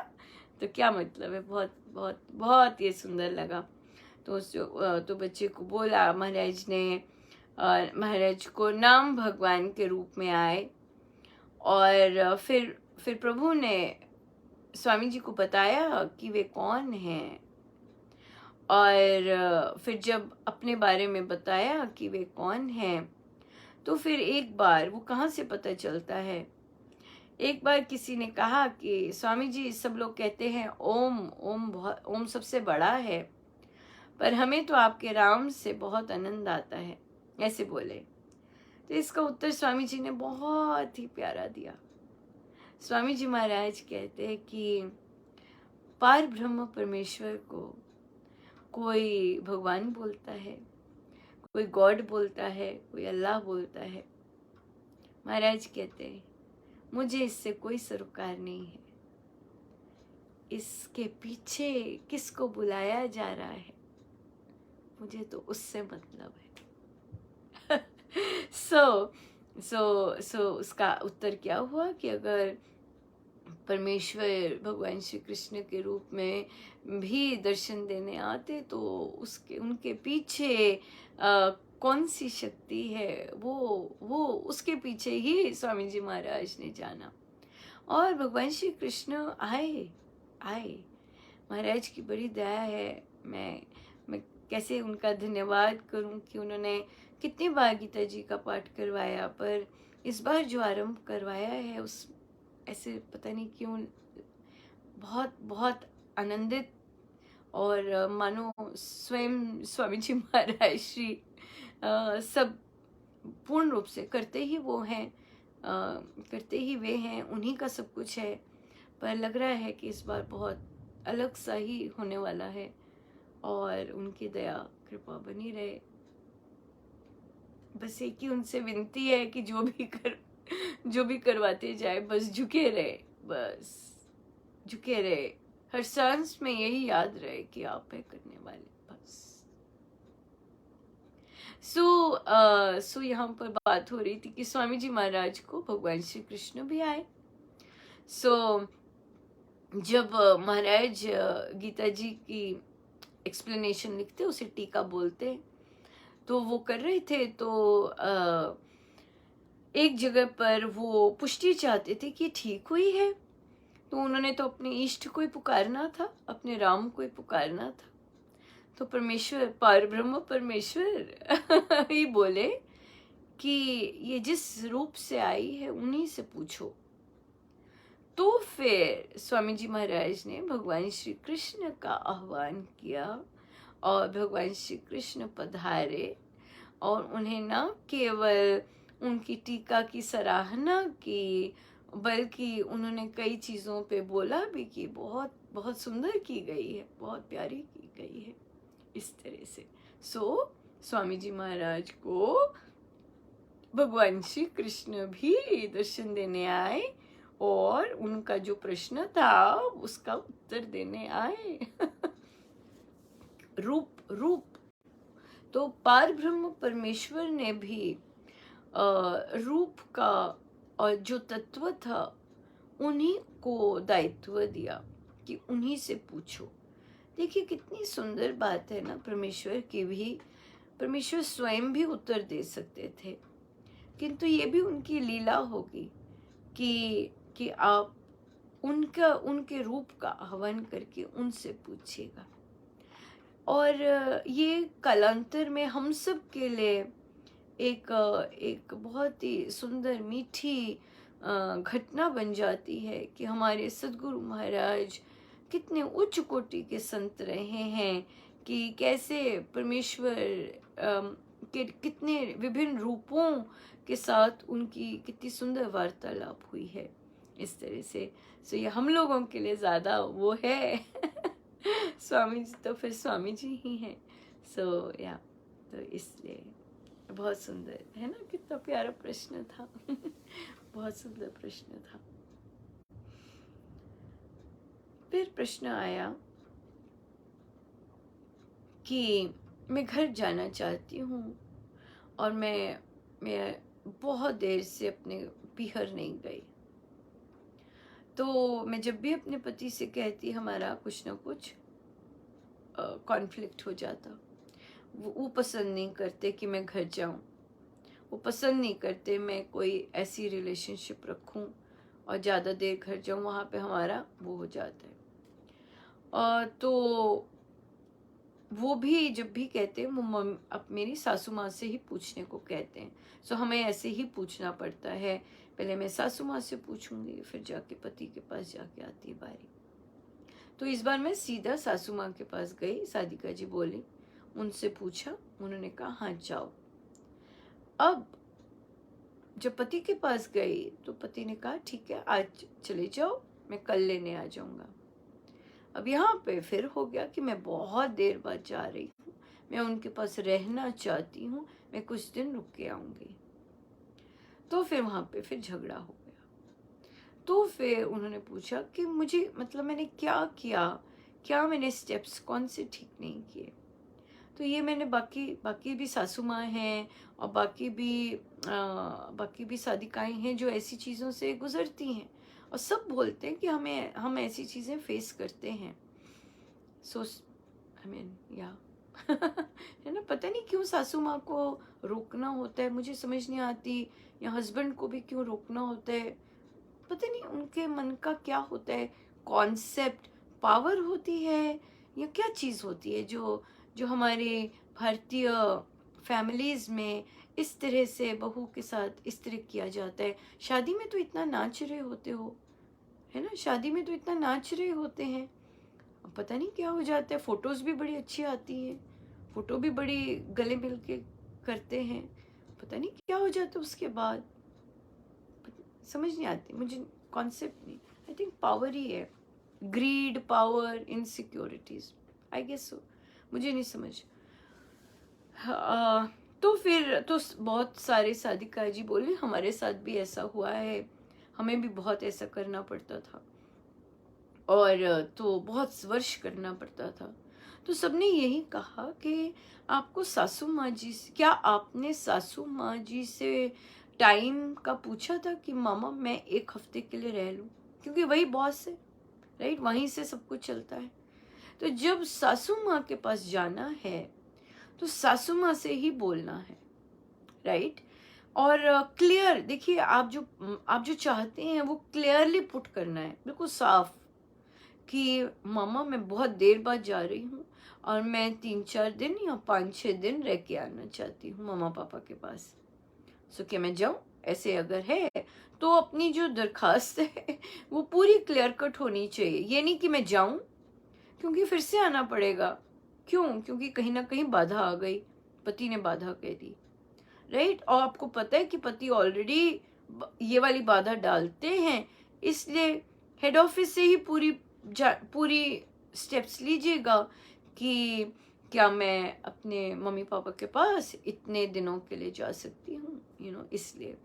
Speaker 1: तो क्या मतलब है? बहुत बहुत बहुत ये सुंदर लगा। तो बच्चे को बोला, महाराज ने महाराज को नाम भगवान के रूप में आए और फिर प्रभु ने स्वामी जी को बताया कि वे कौन हैं और फिर जब अपने बारे में बताया कि वे कौन हैं तो फिर एक बार वो कहाँ से पता चलता है, एक बार किसी ने कहा कि स्वामी जी सब लोग कहते हैं ओम सबसे बड़ा है पर हमें तो आपके राम से बहुत आनंद आता है, ऐसे बोले। तो इसका उत्तर स्वामी जी ने बहुत ही प्यारा दिया। स्वामी जी महाराज कहते हैं कि पार ब्रह्म परमेश्वर को कोई भगवान बोलता है, कोई गॉड बोलता है, कोई अल्लाह बोलता है। महाराज कहते हैं मुझे इससे कोई सरोकार नहीं है, इसके पीछे किसको बुलाया जा रहा है मुझे तो उससे मतलब है। सो उसका उत्तर क्या हुआ कि अगर परमेश्वर भगवान श्री कृष्ण के रूप में भी दर्शन देने आते तो उनके पीछे कौन सी शक्ति है वो उसके पीछे ही स्वामी जी महाराज ने जाना और भगवान श्री कृष्ण आए। महाराज की बड़ी दया है। मैं कैसे उनका धन्यवाद करूं कि उन्होंने कितनी बार गीता जी का पाठ करवाया पर इस बार जो आरंभ करवाया है उस ऐसे पता नहीं क्यों बहुत बहुत आनंदित और मानो स्वयं स्वामी जी महाराज श्री सब पूर्ण रूप से करते ही वो हैं, करते ही वे हैं, उन्हीं का सब कुछ है। पर लग रहा है कि इस बार बहुत अलग सा ही होने वाला है और उनकी दया कृपा बनी रहे। बस एक ही उनसे विनती है कि जो भी करवाते जाए बस झुके रहे, बस झुके रहे, हर सांस में यही याद रहे कि आप है करने वाले, बस। सो यहाँ पर बात हो रही थी कि स्वामी जी महाराज को भगवान श्री कृष्ण भी आए। जब महाराज गीता जी की एक्सप्लेनेशन लिखते उसे टीका बोलते तो वो कर रहे थे तो एक जगह पर वो पुष्टि चाहते थे कि ठीक हुई है, तो उन्होंने तो अपने इष्ट को ही पुकारना था, अपने राम को ही पुकारना था। तो परमेश्वर पार ब्रह्म परमेश्वर ही बोले कि ये जिस रूप से आई है उन्हीं से पूछो। तो फिर स्वामी जी महाराज ने भगवान श्री कृष्ण का आह्वान किया और भगवान श्री कृष्ण पधारे और उन्हें न केवल उनकी टीका की सराहना की बल्कि उन्होंने कई चीज़ों पे बोला भी कि बहुत बहुत सुंदर की गई है, बहुत प्यारी की गई है, इस तरह से। स्वामी जी महाराज को भगवान श्री कृष्ण भी दर्शन देने आए और उनका जो प्रश्न था उसका उत्तर देने आए। रूप रूप तो पार ब्रह्म परमेश्वर ने भी रूप का और जो तत्व था उन्हीं को दायित्व दिया कि उन्हीं से पूछो। देखिए कितनी सुंदर बात है ना परमेश्वर की भी। परमेश्वर स्वयं भी उत्तर दे सकते थे, किंतु ये भी उनकी लीला होगी कि आप उनके रूप का आह्वान करके उनसे पूछिएगा। और ये कालांतर में हम सब के लिए एक बहुत ही सुंदर मीठी घटना बन जाती है कि हमारे सद्गुरु महाराज कितने उच्च कोटि के संत रहे हैं, कि कैसे परमेश्वर के कितने विभिन्न रूपों के साथ उनकी कितनी सुंदर वार्तालाप हुई है इस तरह से। सो ये हम लोगों के लिए ज़्यादा वो है स्वामी जी तो फिर स्वामी जी ही हैं। सो या तो इसलिए बहुत सुंदर है ना, कितना प्यारा प्रश्न था बहुत सुंदर प्रश्न था। फिर प्रश्न आया कि मैं घर जाना चाहती हूँ और मैं बहुत देर से अपने पीहर नहीं गई। तो मैं जब भी अपने पति से कहती हमारा कुछ ना कुछ कॉन्फ्लिक्ट हो जाता। वो पसंद नहीं करते कि मैं घर जाऊं, वो पसंद नहीं करते मैं कोई ऐसी रिलेशनशिप रखूं और ज़्यादा देर घर जाऊं, वहाँ पे हमारा वो हो जाता है। तो वो भी जब भी कहते हैं वो अब मेरी सासू माँ से ही पूछने को कहते हैं। सो हमें ऐसे ही पूछना पड़ता है, पहले मैं सासू माँ से पूछूंगी फिर जाके पति के पास जाके आती है बारी। तो इस बार मैं सीधा सासू माँ के पास गई, साधिका जी बोली, उनसे पूछा, उन्होंने कहा हाँ जाओ। अब जब पति के पास गई तो पति ने कहा ठीक है आज चले जाओ, मैं कल लेने आ जाऊंगा। अब यहाँ पे फिर हो गया कि मैं बहुत देर बाद जा रही हूँ, मैं उनके पास रहना चाहती हूँ, मैं कुछ दिन रुक के आऊंगी। तो फिर वहाँ पे फिर झगड़ा हो गया। तो फिर उन्होंने पूछा कि मुझे मतलब मैंने क्या किया, क्या मैंने स्टेप्स कौन से ठीक नहीं किए। तो ये मैंने बाकी भी सासू माँ हैं और बाकी भी साधिकाएं हैं जो ऐसी चीज़ों से गुजरती हैं और सब बोलते हैं कि हम ऐसी चीज़ें फेस करते हैं। सो आई मीन या है ना, पता नहीं क्यों सासू माँ को रोकना होता है, मुझे समझ नहीं आती, या हस्बैंड को भी क्यों रोकना होता है, पता नहीं उनके मन का क्या होता है, कॉन्सेप्ट पावर होती है या क्या चीज़ होती है जो जो हमारे भारतीय फैमिलीज़ में इस तरह से बहू के साथ इस तरह किया जाता है। शादी में तो इतना नाच रहे होते हो, है ना, शादी में तो इतना नाच रहे होते हैं, अब पता नहीं क्या हो जाता है। फ़ोटोज़ भी बड़ी अच्छी आती हैं, फ़ोटो भी बड़ी गले मिल के करते हैं, पता नहीं क्या हो जाता है उसके बाद, समझ नहीं आती मुझे, कॉन्सेप्ट नहीं। आई थिंक पावर ही है, greed, power, insecurities, I guess so, मुझे नहीं समझ। तो फिर तो बहुत सारे साधिका जी बोले हमारे साथ भी ऐसा हुआ है, हमें भी बहुत ऐसा करना पड़ता था और तो बहुत वर्ष करना पड़ता था। तो सबने यही कहा कि आपको सासू माँ जी से, क्या आपने सासू माँ जी से टाइम का पूछा था कि मामा मैं 1 हफ्ते के लिए रह लूँ, क्योंकि वही बॉस है, राइट, वहीं से सब कुछ चलता है। तो जब सासू माँ के पास जाना है तो सासू माँ से ही बोलना है, राइट। और क्लियर, देखिए आप जो चाहते हैं वो क्लियरली पुट करना है, बिल्कुल साफ, कि मामा मैं बहुत देर बाद जा रही हूँ और मैं 3-4 दिन या 5-6 दिन रह के आना चाहती हूँ मामा पापा के पास। सो क्या मैं जाऊँ? ऐसे अगर है तो अपनी जो दरखास्त है वो पूरी क्लियर कट होनी चाहिए। ये नहीं कि मैं जाऊँ क्योंकि फिर से आना पड़ेगा, क्यों? क्योंकि कहीं ना कहीं बाधा आ गई, पति ने बाधा कह दी, राइट। और आपको पता है कि पति ऑलरेडी ये वाली बाधा डालते हैं, इसलिए हेड ऑफिस से ही पूरी स्टेप्स लीजिएगा क्या मैं अपने मम्मी पापा के पास इतने दिनों के लिए जा सकती हूँ, इसलिए।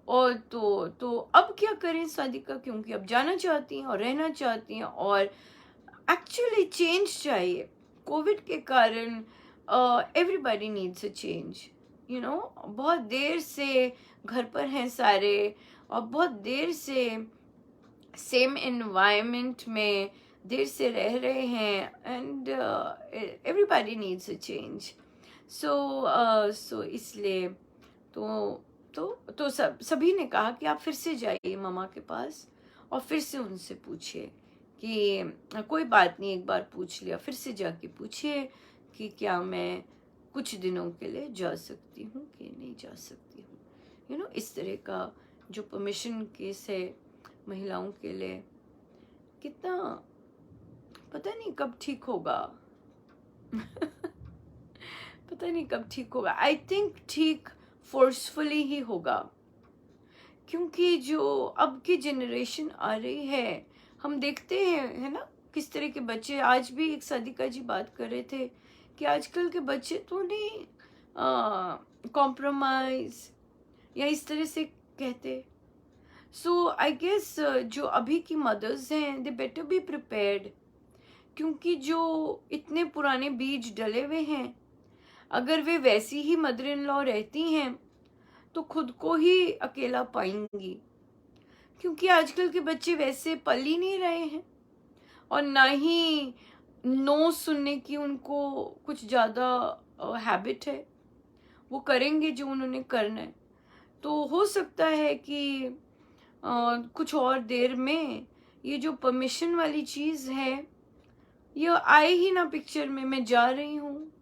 Speaker 1: और तो अब क्या करें शादी का, क्योंकि अब जाना चाहती हैं और रहना चाहती हैं, और एक्चुअली चेंज चाहिए। कोविड के कारण एवरीबॉडी नीड्स अ चेंज, बहुत देर से घर पर हैं सारे, और बहुत देर से सेम एनवायरनमेंट में देर से रह रहे हैं, and everybody needs a change. So इसलिए तो तो सभी ने कहा कि आप फिर से जाइए मामा के पास, और फिर से उनसे पूछिए कि कोई बात नहीं, एक बार पूछ लिया, फिर से जाके पूछिए कि क्या मैं कुछ दिनों के लिए जा सकती हूँ कि नहीं जा सकती हूँ। इस तरह का जो परमिशन केस है महिलाओं के लिए, कितना, पता नहीं कब ठीक होगा। पता नहीं कब ठीक होगा। आई थिंक ठीक फोर्सफुली ही होगा, क्योंकि जो अब की जनरेशन आ रही है, हम देखते हैं, है ना, किस तरह के बच्चे। आज भी एक सादिका जी बात कर रहे थे कि आजकल के बच्चे तो नहीं कॉम्प्रोमाइज या इस तरह से कहते। सो आई गेस जो अभी की मदर्स हैं, दे बेटर बी प्रिपेयर्ड, क्योंकि जो इतने पुराने बीज डले हुए हैं, अगर वे वैसी ही मदर इन लॉ रहती हैं तो खुद को ही अकेला पाएंगी, क्योंकि आजकल के बच्चे वैसे पल ही नहीं रहे हैं, और ना ही नो सुनने की उनको कुछ ज़्यादा हैबिट है। वो करेंगे जो उन्होंने करना है। तो हो सकता है कि कुछ और देर में ये जो परमिशन वाली चीज़ है, ये आए ही ना पिक्चर में, मैं जा रही हूँ,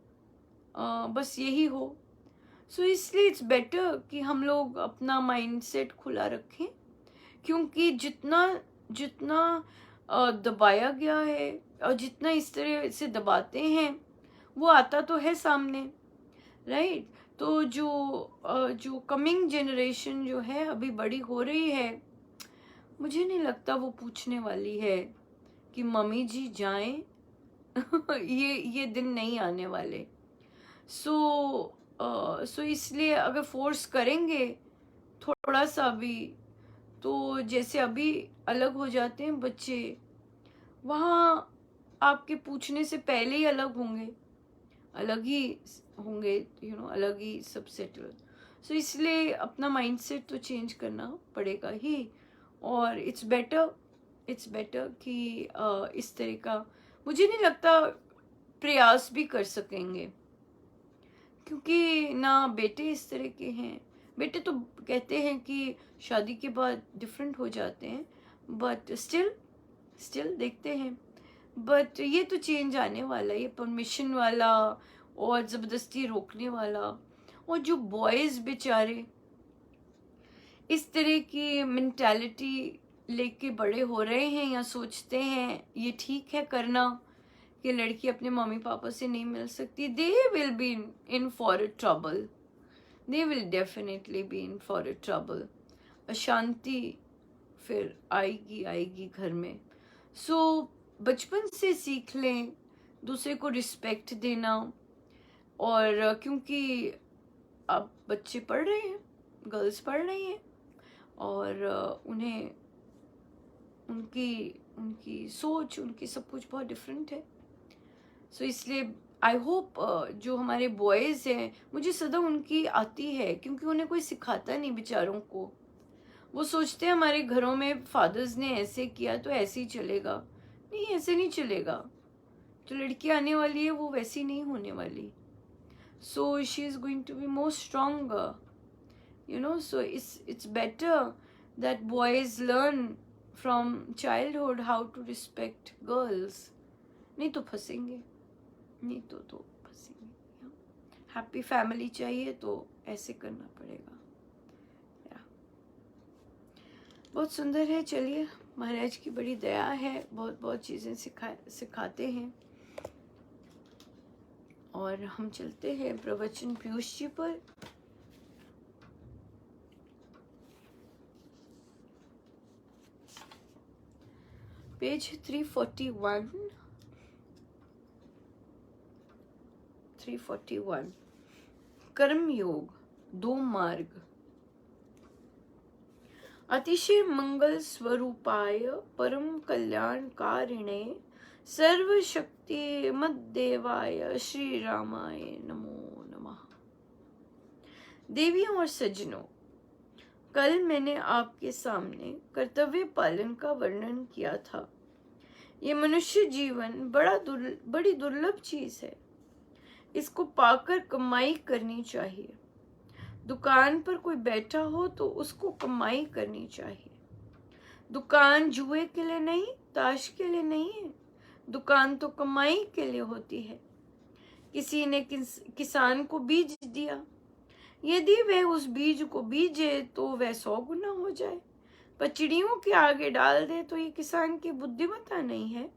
Speaker 1: बस यही हो। सो इसलिए इट्स बेटर कि हम लोग अपना माइंडसेट खुला रखें, क्योंकि जितना जितना दबाया गया है, और जितना इस तरह से दबाते हैं, वो आता तो है सामने, राइट। तो जो कमिंग जनरेशन जो है अभी बड़ी हो रही है, मुझे नहीं लगता वो पूछने वाली है कि मम्मी जी जाएं। ये दिन नहीं आने वाले। सो इसलिए अगर फोर्स करेंगे थोड़ा सा भी, तो जैसे अभी अलग हो जाते हैं बच्चे, वहाँ आपके पूछने से पहले ही अलग होंगे, अलग ही होंगे, अलग ही सब सेटल। सो इसलिए अपना माइंडसेट तो चेंज करना पड़ेगा ही, और इट्स बेटर कि इस तरह का, मुझे नहीं लगता प्रयास भी कर सकेंगे, क्योंकि ना बेटे इस तरह के हैं। बेटे तो कहते हैं कि शादी के बाद डिफरेंट हो जाते हैं, बट स्टिल देखते हैं। बट ये तो चेंज आने वाला है, ये परमिशन वाला और ज़बरदस्ती रोकने वाला। और जो बॉयज़ बेचारे इस तरह की मेंटालिटी लेके बड़े हो रहे हैं, या सोचते हैं ये ठीक है करना कि लड़की अपने मम्मी पापा से नहीं मिल सकती, they will be in for a trouble. They will definitely be in for a trouble. अशांति फिर आएगी आएगी घर में। सो बचपन से सीख लें दूसरे को रिस्पेक्ट देना, और क्योंकि अब बच्चे पढ़ रहे हैं, गर्ल्स पढ़ रही हैं, और उन्हें उनकी उनकी सोच, उनकी सब कुछ बहुत डिफरेंट है। सो इसलिए आई होप जो हमारे बॉयज़ हैं, मुझे सदा उनकी आती है, क्योंकि उन्हें कोई सिखाता नहीं बेचारों को। वो सोचते हैं हमारे घरों में फादर्स ने ऐसे किया तो ऐसे ही चलेगा। नहीं, ऐसे नहीं चलेगा। जो लड़की आने वाली है वो वैसी नहीं होने वाली। So she is going to be more stronger, so it's better that boys learn from childhood how to respect girls. नहीं तो फंसेंगे, नहीं तो फंसेंगे। हैप्पी फैमिली चाहिए तो ऐसे करना पड़ेगा। बहुत सुंदर है। चलिए, महाराज की बड़ी दया है, बहुत बहुत चीज़ें सिखाते हैं। और हम चलते हैं प्रवचन पीयूष जी पर। पेज 341। 3:41। कर्म योग, 2 मार्ग। अतिशय मंगल स्वरूपाय परम कल्याणकारिणे सर्वशक्ति मद्देवाय श्री रामाय नमो नमः। देवियों और सज्जनों, कल मैंने आपके सामने कर्तव्य पालन का वर्णन किया था। ये मनुष्य जीवन बड़ी दुर्लभ चीज है। इसको पाकर कमाई करनी चाहिए। दुकान पर कोई बैठा हो तो उसको कमाई करनी चाहिए। दुकान जुए के लिए नहीं, ताश के लिए नहीं है। दुकान तो कमाई के लिए होती है। किसी ने किसान को बीज दिया, यदि वह उस बीज को बीजे तो वह 100 गुना हो जाए, पर चिड़ियों के आगे डाल दे तो ये किसान की बुद्धिमत्ता नहीं है।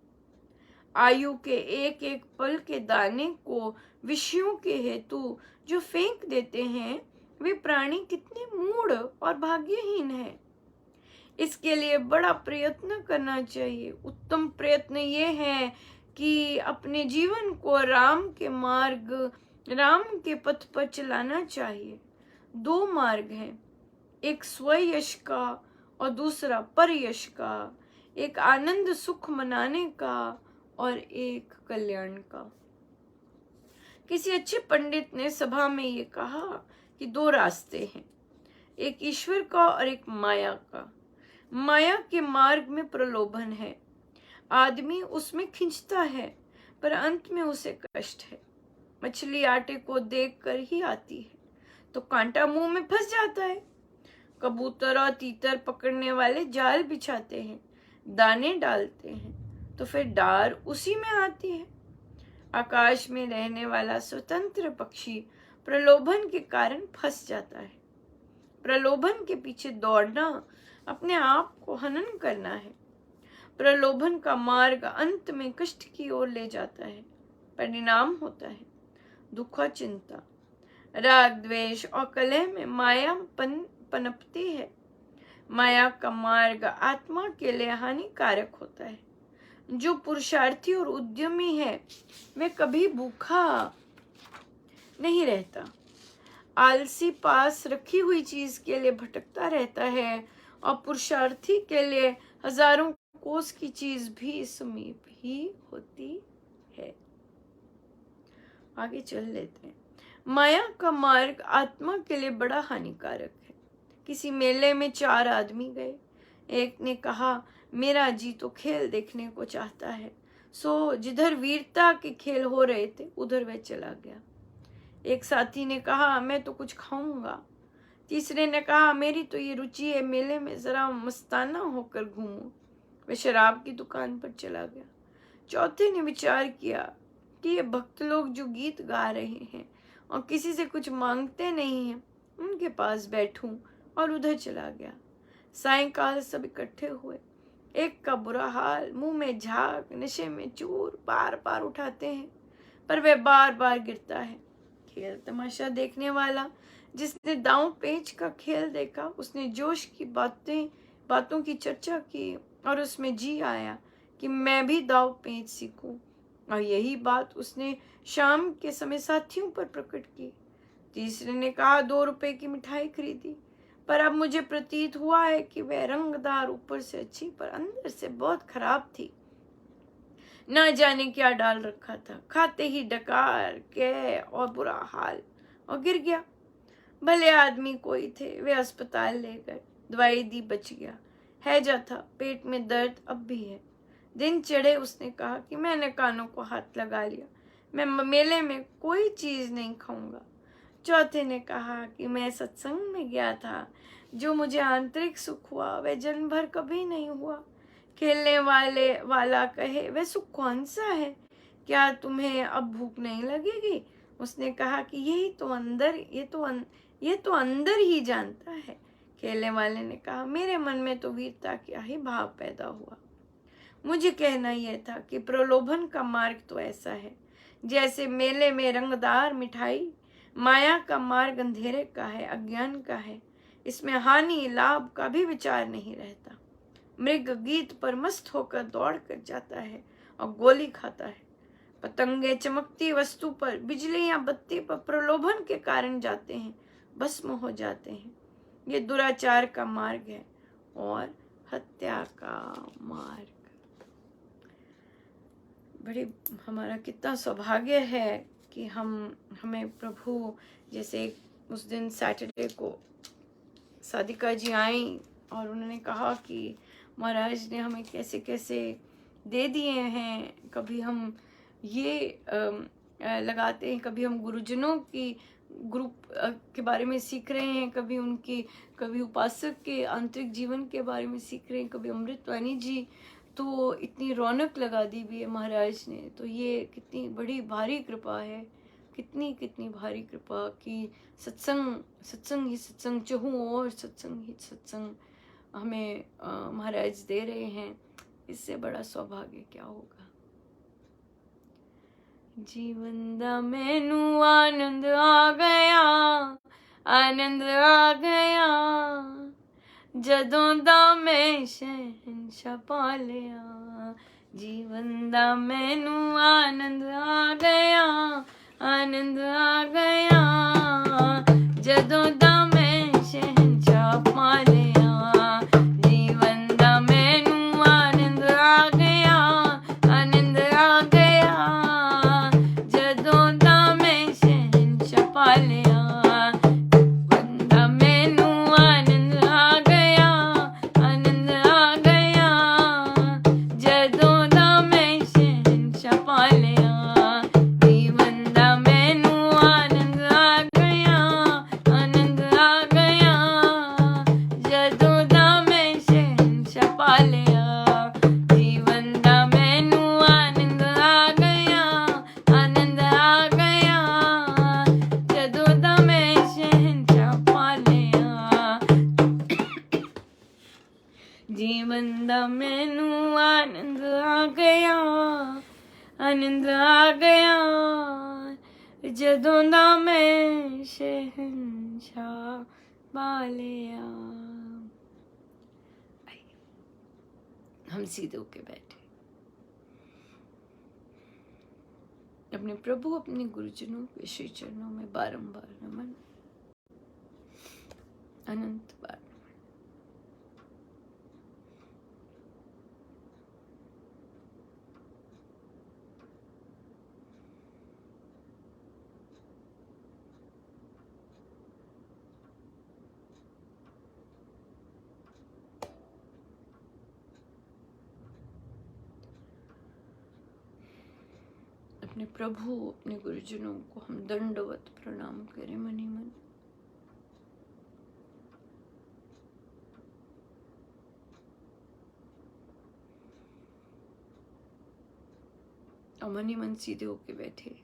Speaker 1: आयु के एक एक पल के दाने को विषयों के हेतु जो फेंक देते हैं, वे प्राणी कितने मूढ़ और भाग्यहीन हैं। इसके लिए बड़ा प्रयत्न करना चाहिए। उत्तम प्रयत्न ये है कि अपने जीवन को राम के मार्ग, राम के पथ पर चलाना चाहिए। 2 मार्ग हैं, एक स्वयश का और दूसरा परयश का, एक आनंद सुख मनाने का और एक कल्याण का। किसी अच्छे पंडित ने सभा में ये कहा कि 2 रास्ते हैं, एक ईश्वर का और एक माया का। माया के मार्ग में प्रलोभन है, आदमी उसमें खिंचता है, पर अंत में उसे कष्ट है। मछली आटे को देखकर ही आती है तो कांटा मुंह में फंस जाता है। कबूतर और तीतर पकड़ने वाले जाल बिछाते हैं, दाने डालते हैं तो फिर डार उसी में आती है। आकाश में रहने वाला स्वतंत्र पक्षी प्रलोभन के कारण फंस जाता है। प्रलोभन के पीछे दौड़ना अपने आप को हनन करना है। प्रलोभन का मार्ग अंत में कष्ट की ओर ले जाता है। परिणाम होता है दुख और चिंता। राग, द्वेष और कलह में माया पनपती है। माया का मार्ग आत्मा के लिए हानिकारक होता है। जो पुरुषार्थी और उद्यमी है वह कभी भूखा नहीं रहता। आलसी पास रखी हुई चीज के लिए भटकता रहता है और पुरुषार्थी के लिए हजारों कोस की चीज भी समीप ही होती है। आगे चल लेते हैं। माया का मार्ग आत्मा के लिए बड़ा हानिकारक है। किसी मेले में 4 आदमी गए। एक ने कहा, मेरा जी तो खेल देखने को चाहता है। सो जिधर वीरता के खेल हो रहे थे उधर वह चला गया। एक साथी ने कहा, मैं तो कुछ खाऊंगा। तीसरे ने कहा, मेरी तो ये रुचि है, मेले में जरा मस्ताना होकर घूमूं। वह शराब की दुकान पर चला गया। चौथे ने विचार किया कि ये भक्त लोग जो गीत गा रहे हैं और किसी से कुछ मांगते नहीं हैं, उनके पास बैठूं, और उधर चला गया। सायंकाल सब इकट्ठे हुए। एक का बुरा हाल, मुंह में झाग, नशे में चूर, बार बार उठाते हैं, पर वह बार बार गिरता है। खेल तमाशा देखने वाला, जिसने दांव पेच का खेल देखा, उसने जोश की बातों की चर्चा की और उसमें जी आया कि मैं भी दांव पेच सीखूं। और यही बात उसने शाम के समय साथियों पर प्रकट की। तीसरे ने कहा, 2 रुपए की मिठाई खरीदी, पर अब मुझे प्रतीत हुआ है कि वह रंगदार ऊपर से अच्छी पर अंदर से बहुत खराब थी। न जाने क्या डाल रखा था। खाते ही डकार, कै और बुरा हाल, और गिर गया। भले आदमी कोई थे, वे अस्पताल ले गए, दवाई दी, बच गया। हैजा था, पेट में दर्द अब भी है। दिन चढ़े उसने कहा कि मैंने कानों को हाथ लगा लिया, मैं मेले में कोई चीज नहीं खाऊंगा। चौथे ने कहा कि मैं सत्संग में गया था, जो मुझे आंतरिक सुख हुआ वह जन्म भर कभी नहीं हुआ। खेलने वाला कहे, वह सुख कौन सा है? क्या तुम्हें अब भूख नहीं लगेगी? उसने कहा कि ये तो अंदर ही जानता है। खेलने वाले ने कहा, मेरे मन में तो वीरता क्या ही भाव पैदा हुआ। मुझे कहना यह था कि प्रलोभन का मार्ग तो ऐसा है जैसे मेले में रंगदार मिठाई। माया का मार्ग अंधेरे का है, अज्ञान का है। इसमें हानि लाभ का भी विचार नहीं रहता। मृग गीत पर मस्त होकर दौड़ कर जाता है और गोली खाता है, पतंगे चमकती वस्तु पर, बिजली या बत्ती पर प्रलोभन के कारण जाते हैं, भस्म हो जाते हैं। ये दुराचार का मार्ग है और हत्या का मार्ग। बड़े हमारा कितना सौभाग्य है कि हमें प्रभु, जैसे उस दिन सैटरडे को साधिका जी आई और उन्होंने कहा कि महाराज ने हमें कैसे कैसे दे दिए हैं। कभी हम ये लगाते हैं, कभी हम गुरुजनों की ग्रुप के बारे में सीख रहे हैं, कभी उपासक के आंतरिक जीवन के बारे में सीख रहे हैं, कभी अमृतवाणी जी। तो इतनी रौनक लगा दी भी है महाराज ने। तो ये कितनी बड़ी भारी कृपा है, कितनी कितनी भारी कृपा कि सत्संग ही सत्संग, चहु और सत्संग ही सत्संग हमें महाराज दे रहे हैं। इससे बड़ा सौभाग्य क्या होगा। जीवन दा मैनू आनंद आ गया, आनंद आ गया, जदों दा मैं शहंशाह पा लिया। जीवन दा मैनू आनंद आ गया, आनंद आ गया, जदों दा मैं शहंशाह पा लिया। जीवन दा मैनू आनंद आ गया, आनंद आ गया, जदों दा मैं शहंशाह पा लिया। बंदा मैनू आनंद आ गया, आनंद आ गया, जदों दा मैं शहंशाह पा लिया। जीवन दा मैनू आनंद आ गया, आनंद आ गया, जदों दा मैं शहंशाह पा लिया। जीवन दा मैनू आनंद आ गया, आनंद आ गया, जदों दा मैं शहंशाह पा लिया। जीवन दा मैनू आनंद आ गया, आनंद आ गया, जदों दा मैं शहंशाह पा लिया। हम सीधे होके बैठे, अपने प्रभु अपने गुरुजनों के श्री चरणों में बारंबार नमन, अनंत बार। अपने प्रभु अपने गुरुजनों को हम दंडवत प्रणाम करें मनी मन। और मनी मन सीधे होके बैठे।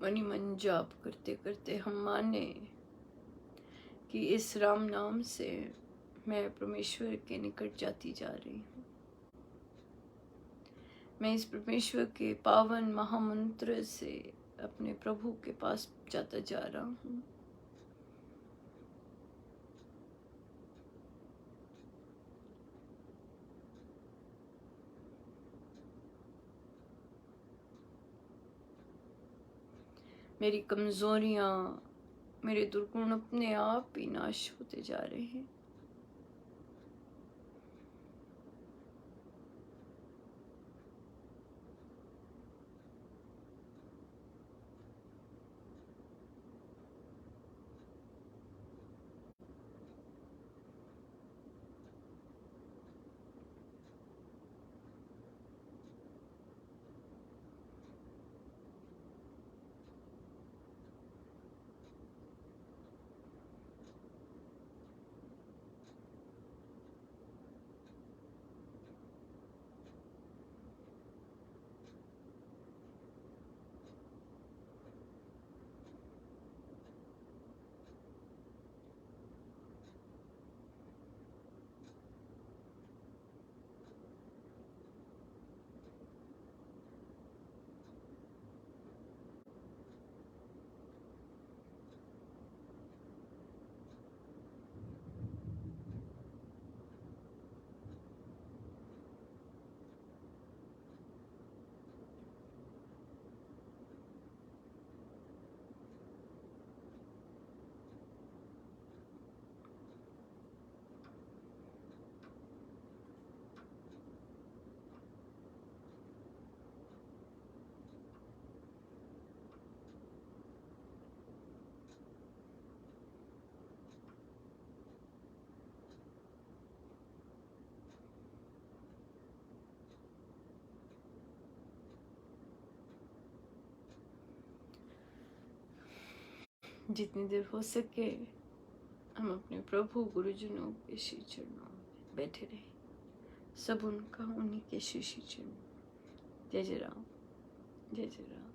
Speaker 1: मनी मन जाप करते करते हम माने कि इस राम नाम से मैं परमेश्वर के निकट जाती जा रही हूँ। मैं इस परमेश्वर के पावन महामंत्र से अपने प्रभु के पास जाता जा रहा हूँ। मेरी कमजोरियां, मेरे दुर्गुण अपने आप ही नाश होते जा रहे हैं। जितनी देर हो सके हम अपने प्रभु गुरुजनों के श्री चरणों में बैठे रहे, सब उनका उन्हीं के श्री चरणों। जय जय राम, जय जय राम।